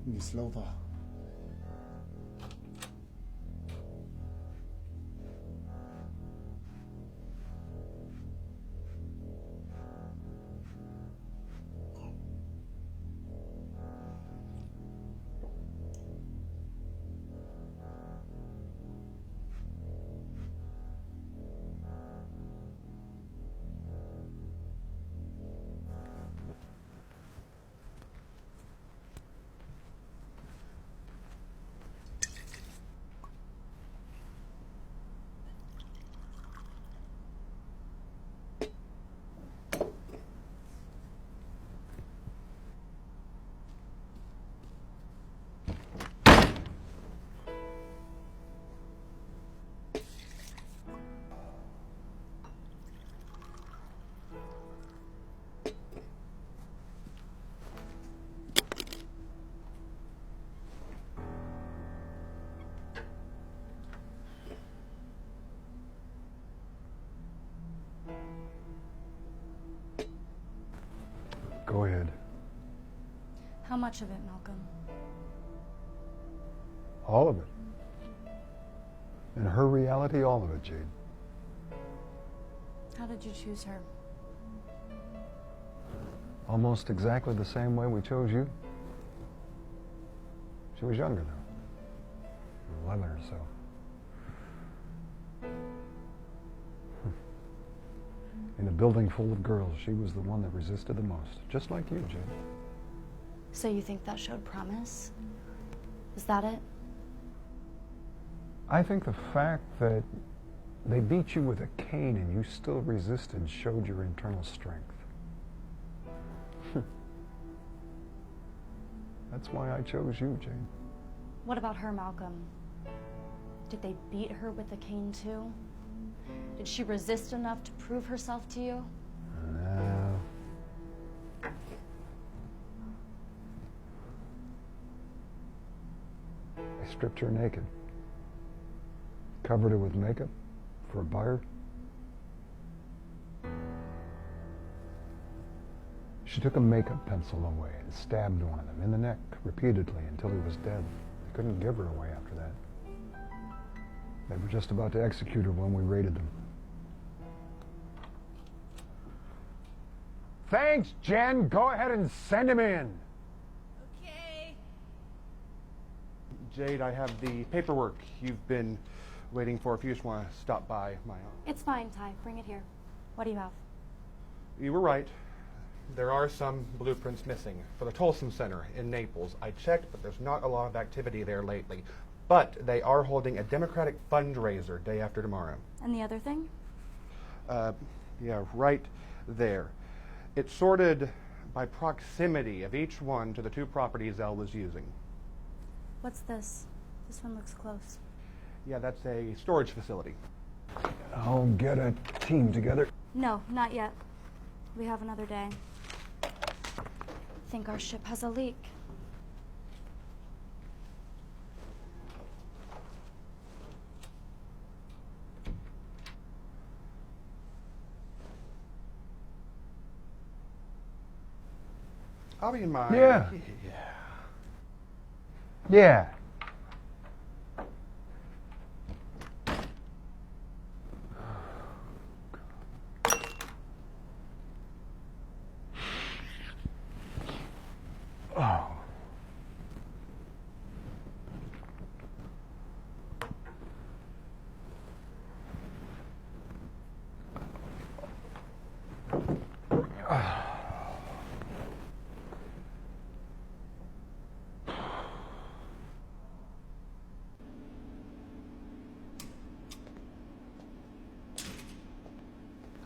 Miss Lova. Go ahead. How much of it, Malcolm? All of it. In her reality, all of it, Jade. How did you choose her? Almost exactly the same way we chose you. She was younger, though. 11 or so. In a building full of girls, she was the one that resisted the most. Just like you, Jade. So you think that showed promise? Is that it? I think the fact that they beat you with a cane and you still resisted showed your internal strength. That's why I chose you, Jane. What about her, Malcolm? Did they beat her with a cane too? Did she resist enough to prove herself to you? No. They stripped her naked. Covered her with makeup for a buyer. She took a makeup pencil away and stabbed one of them in the neck repeatedly until he was dead. They couldn't give her away after that. They were just about to execute her when we raided them. Thanks, Jen. Go ahead and send him in. Okay. Jade, I have the paperwork you've been waiting for. If you just want to stop by my office. It's fine, Ty. Bring it here. What do you have? You were right. There are some blueprints missing for the Tolson Center in Naples. I checked, but there's not a lot of activity there lately. But they are holding a Democratic fundraiser day after tomorrow. And the other thing? Yeah, right there. It's sorted by proximity of each one to the two properties Elle was using. What's this? This one looks close. Yeah, that's a storage facility. I'll get a team together. No, not yet. We have another day. I think our ship has a leak. I'll be in mind. Yeah. Yeah. Oh.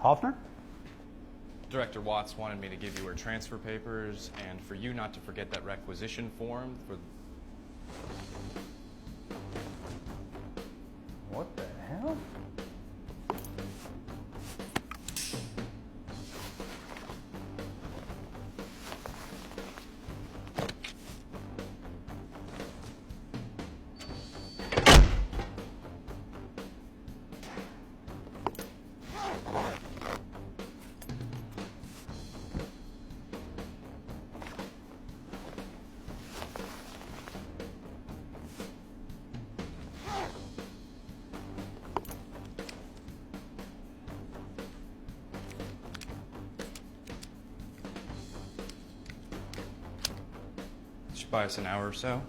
Hoffner? Director Watts wanted me to give you her transfer papers and for you not to forget that requisition form for... What the hell? Should buy us an hour or so.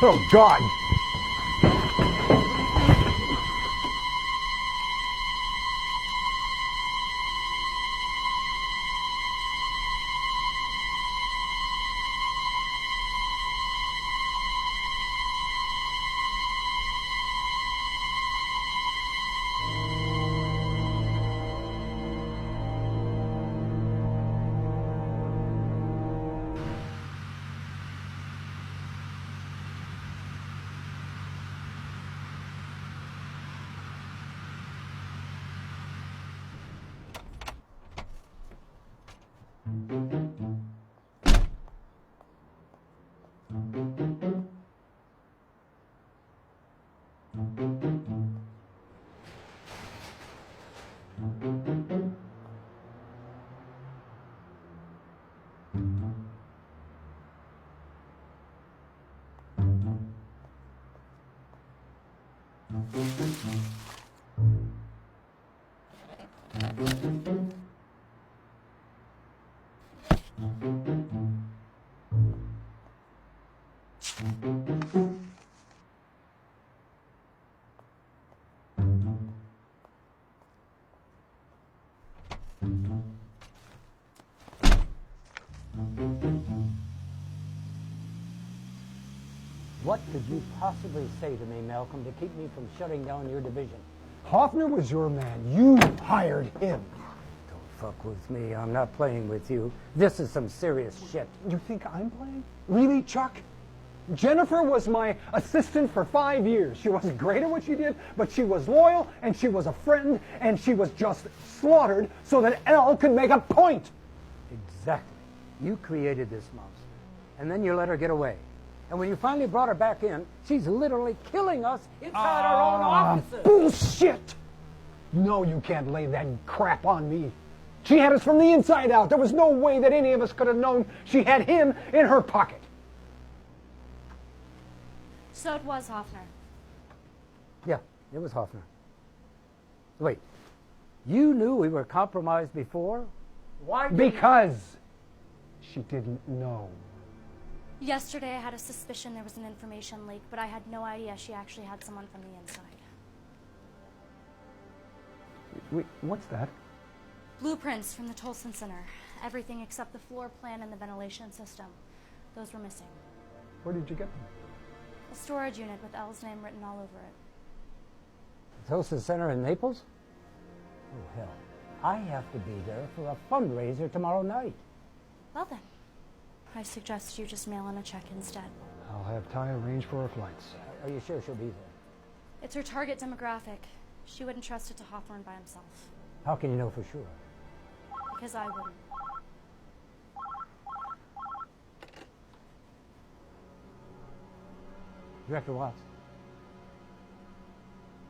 Oh, God! What could you possibly say to me, Malcolm, to keep me from shutting down your division? Hoffner was your man. You hired him. Don't fuck with me. I'm not playing with you. This is some serious shit. You think I'm playing? Really, Chuck? Jennifer was my assistant for 5 years. She wasn't great at what she did, but she was loyal, and she was a friend, and she was just slaughtered so that Elle could make a point. Exactly. You created this monster, and then you let her get away. And when you finally brought her back in, she's literally killing us inside our own offices. Bullshit! No, you can't lay that crap on me. She had us from the inside out. There was no way that any of us could have known she had him in her pocket. So it was Hoffner. Yeah, it was Hoffner. Wait, you knew we were compromised before? Why? Because she didn't know. Yesterday I had a suspicion there was an information leak, but I had no idea she actually had someone from the inside. Wait, what's that? Blueprints from the Tolson Center. Everything except the floor plan and the ventilation system. Those were missing. Where did you get them? A storage unit with Elle's name written all over it. The Tolson Center in Naples? Oh, hell. I have to be there for a fundraiser tomorrow night. Well then, I suggest you just mail in a check instead. I'll have Ty arrange for her flights. Are you sure she'll be there? It's her target demographic. She wouldn't trust it to Hawthorne by himself. How can you know for sure? Because I wouldn't. Director Watts.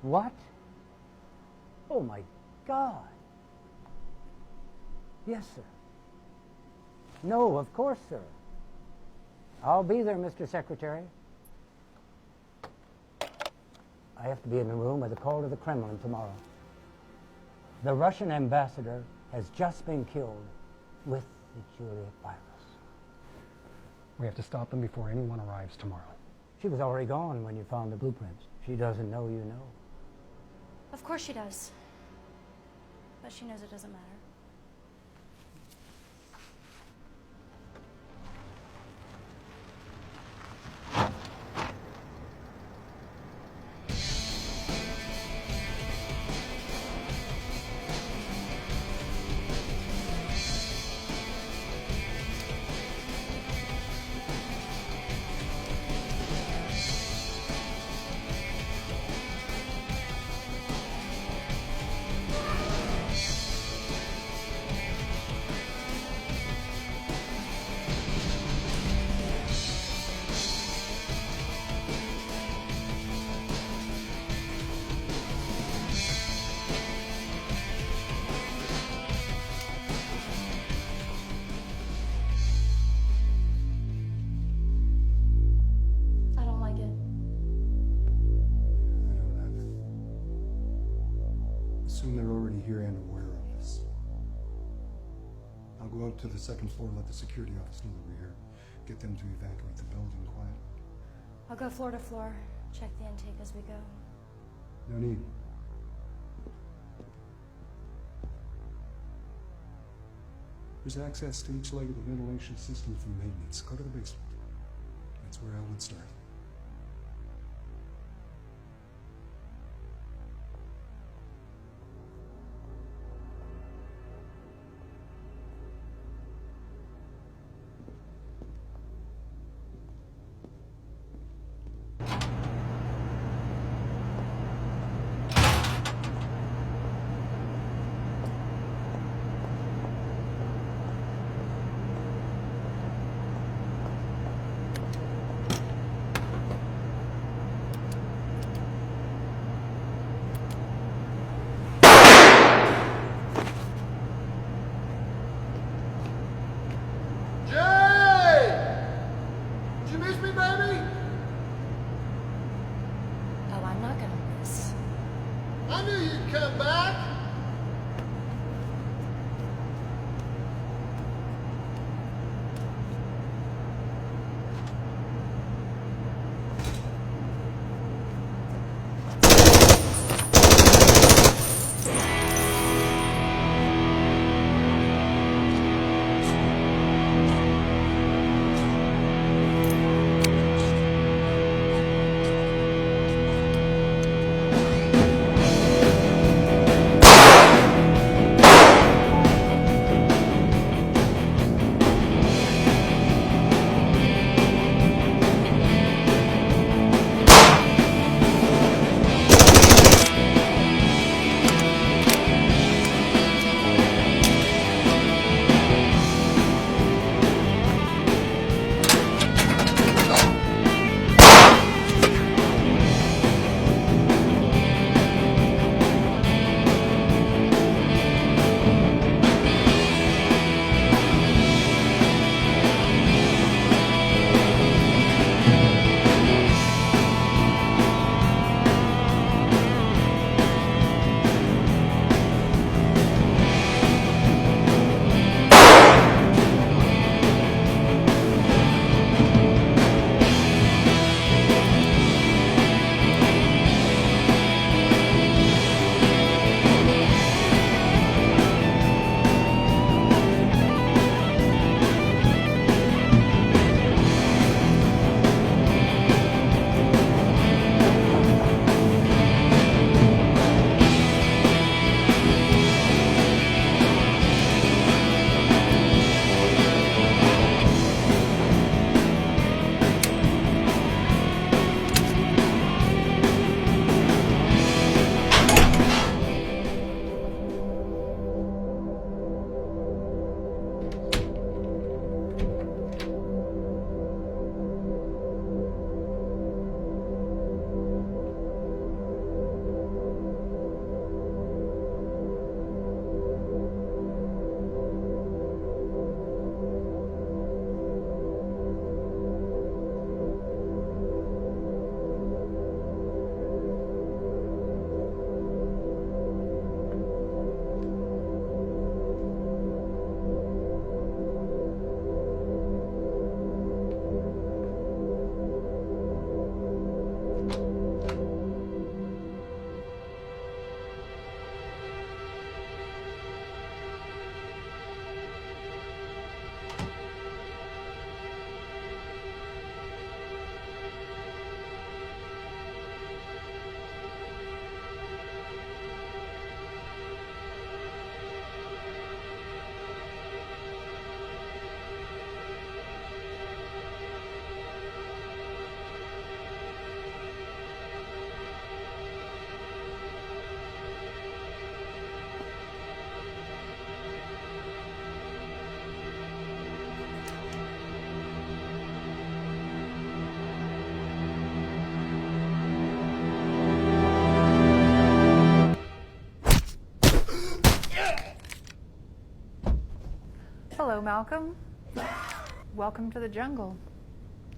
What? Oh my God. Yes, sir. No, of course, sir. I'll be there, Mr. Secretary. I have to be in the room with a call to the Kremlin tomorrow. The Russian ambassador has just been killed with the Juliet virus. We have to stop them before anyone arrives tomorrow. She was already gone when you found the blueprints. She doesn't know you know. Of course she does. But she knows it doesn't matter. Assume they're already here and aware of us. I'll go up to the second floor and let the security office know that we're here. Get them to evacuate the building quietly. I'll go floor to floor, check the intake as we go. No need. There's access to each leg of the ventilation system from maintenance. Go to the basement. That's where I would start. Hello, Malcolm. Welcome to the jungle.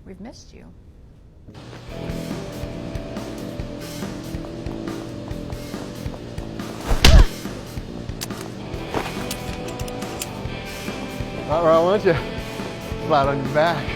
We've missed you. Not where I want you. Flat on your back.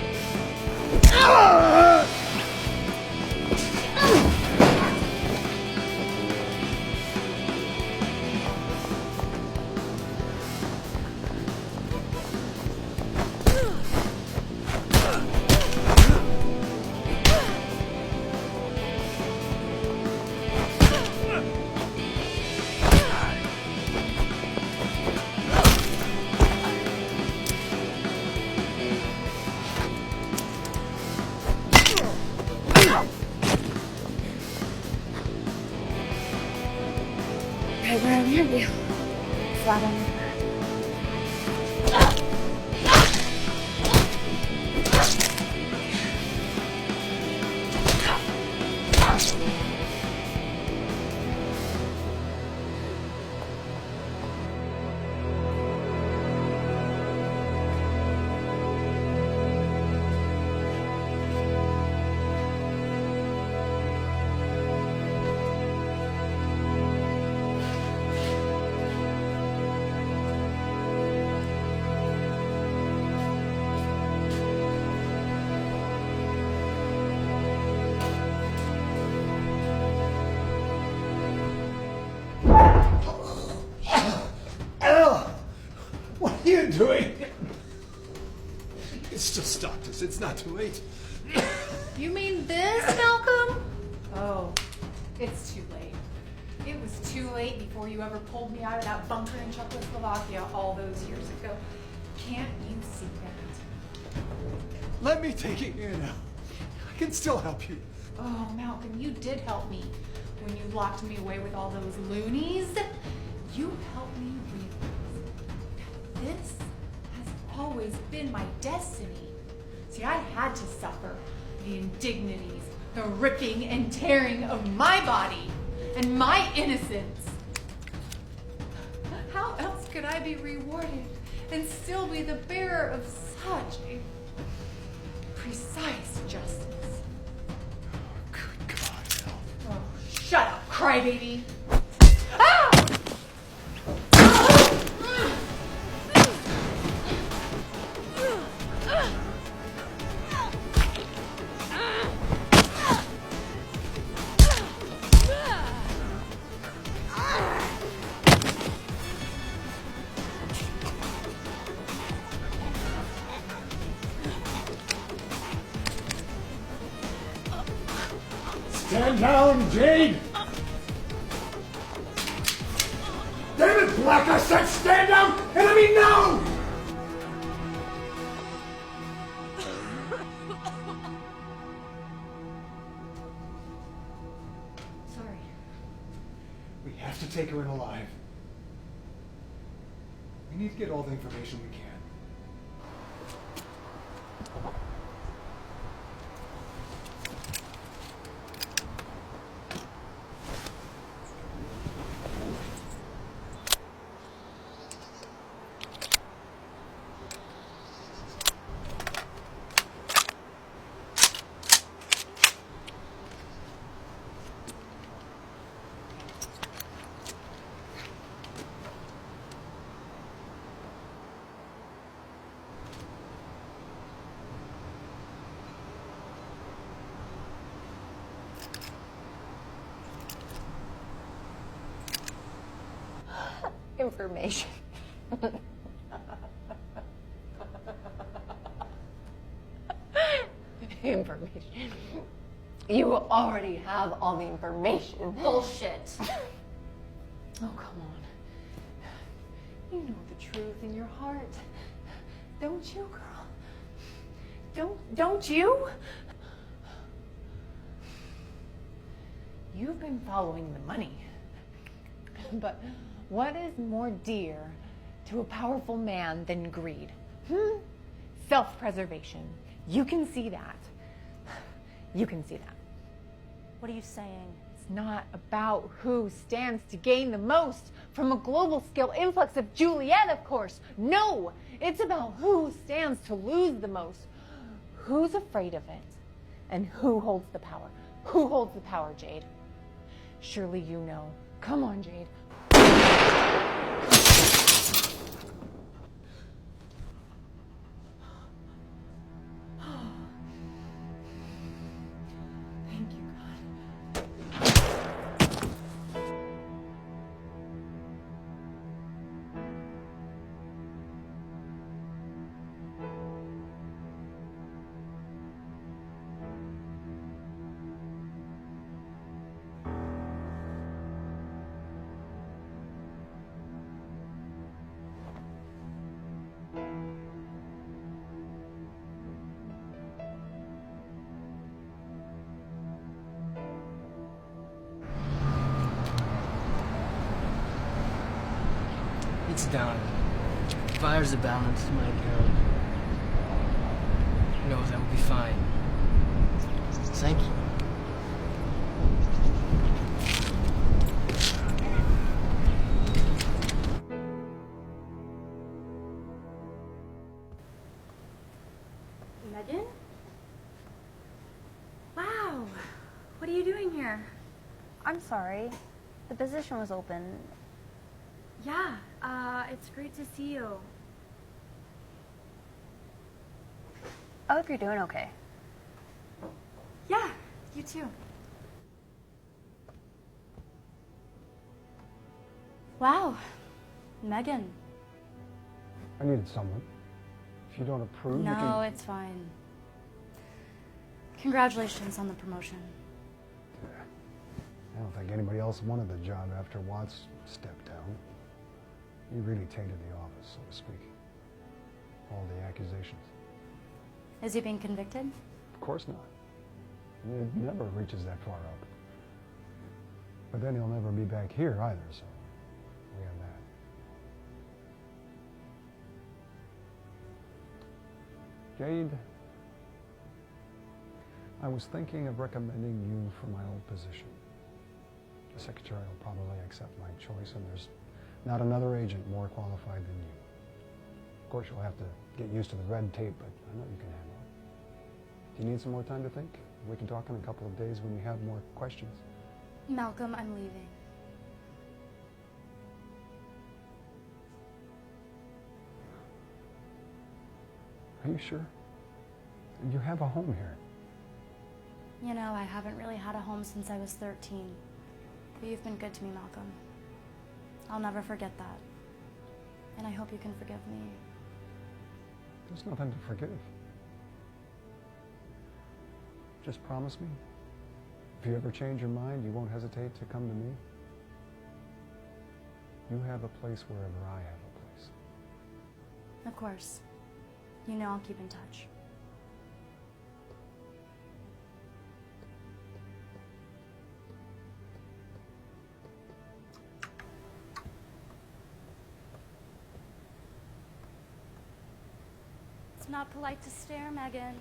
Right where I want you. Flat on your back. What are you doing? It's just doctors. It's not too late. You mean this, Malcolm? Oh, it's too late. It was too late before you ever pulled me out of that bunker in Czechoslovakia all those years ago. Can't you see that? Let me take it here now. I can still help you. Oh, Malcolm, you did help me when you locked me away with all those loonies. You helped me realize that this has always been my destiny. See, I had to suffer the indignities, the ripping and tearing of my body and my innocence. How else could I be rewarded and still be the bearer of such a precise justice? Good God, Al. Oh, shut up, crybaby. Ah! Stand down, Jade! Damn it, Black! I said stand down and let me know! Sorry. We have to take her in alive. We need to get all the information we can. Information. Information. You already have all the information. Bullshit. Oh, come on. You know the truth in your heart. Don't you, girl? Don't you? You've been following the money. But what is more dear to a powerful man than greed? Self-preservation. You can see that. You can see that. What are you saying? It's not about who stands to gain the most from a global scale influx of Juliet, of course. No, it's about who stands to lose the most. Who's afraid of it? And who holds the power? Who holds the power, Jade? Surely you know. Come on, Jade. Thank you, God. It's down. Fire's a balance, Mike Harold. No, that will be fine. Thank you. Megan? Wow. What are you doing here? I'm sorry. The position was open. Yeah, it's great to see you. I hope you're doing okay. Yeah, you too. Wow. Megan. I needed someone. If you don't approve, you No, can... it's fine. Congratulations on the promotion. I don't think anybody else wanted the job after Watts stepped down. He really tainted the office, so to speak. All the accusations. Is he being convicted? Of course not. It never reaches that far up. But then he'll never be back here either, so we have that. Jade, I was thinking of recommending you for my old position. The secretary will probably accept my choice, and there's not another agent more qualified than you. Of course, you'll have to get used to the red tape, but I know you can handle it. Do you need some more time to think? We can talk in a couple of days when you have more questions. Malcolm, I'm leaving. Are you sure? You have a home here. You know, I haven't really had a home since I was 13. But you've been good to me, Malcolm. I'll never forget that. And I hope you can forgive me. There's nothing to forgive. Just promise me, if you ever change your mind, you won't hesitate to come to me. You have a place wherever I have a place. Of course. You know I'll keep in touch. It's not polite to stare, Megan.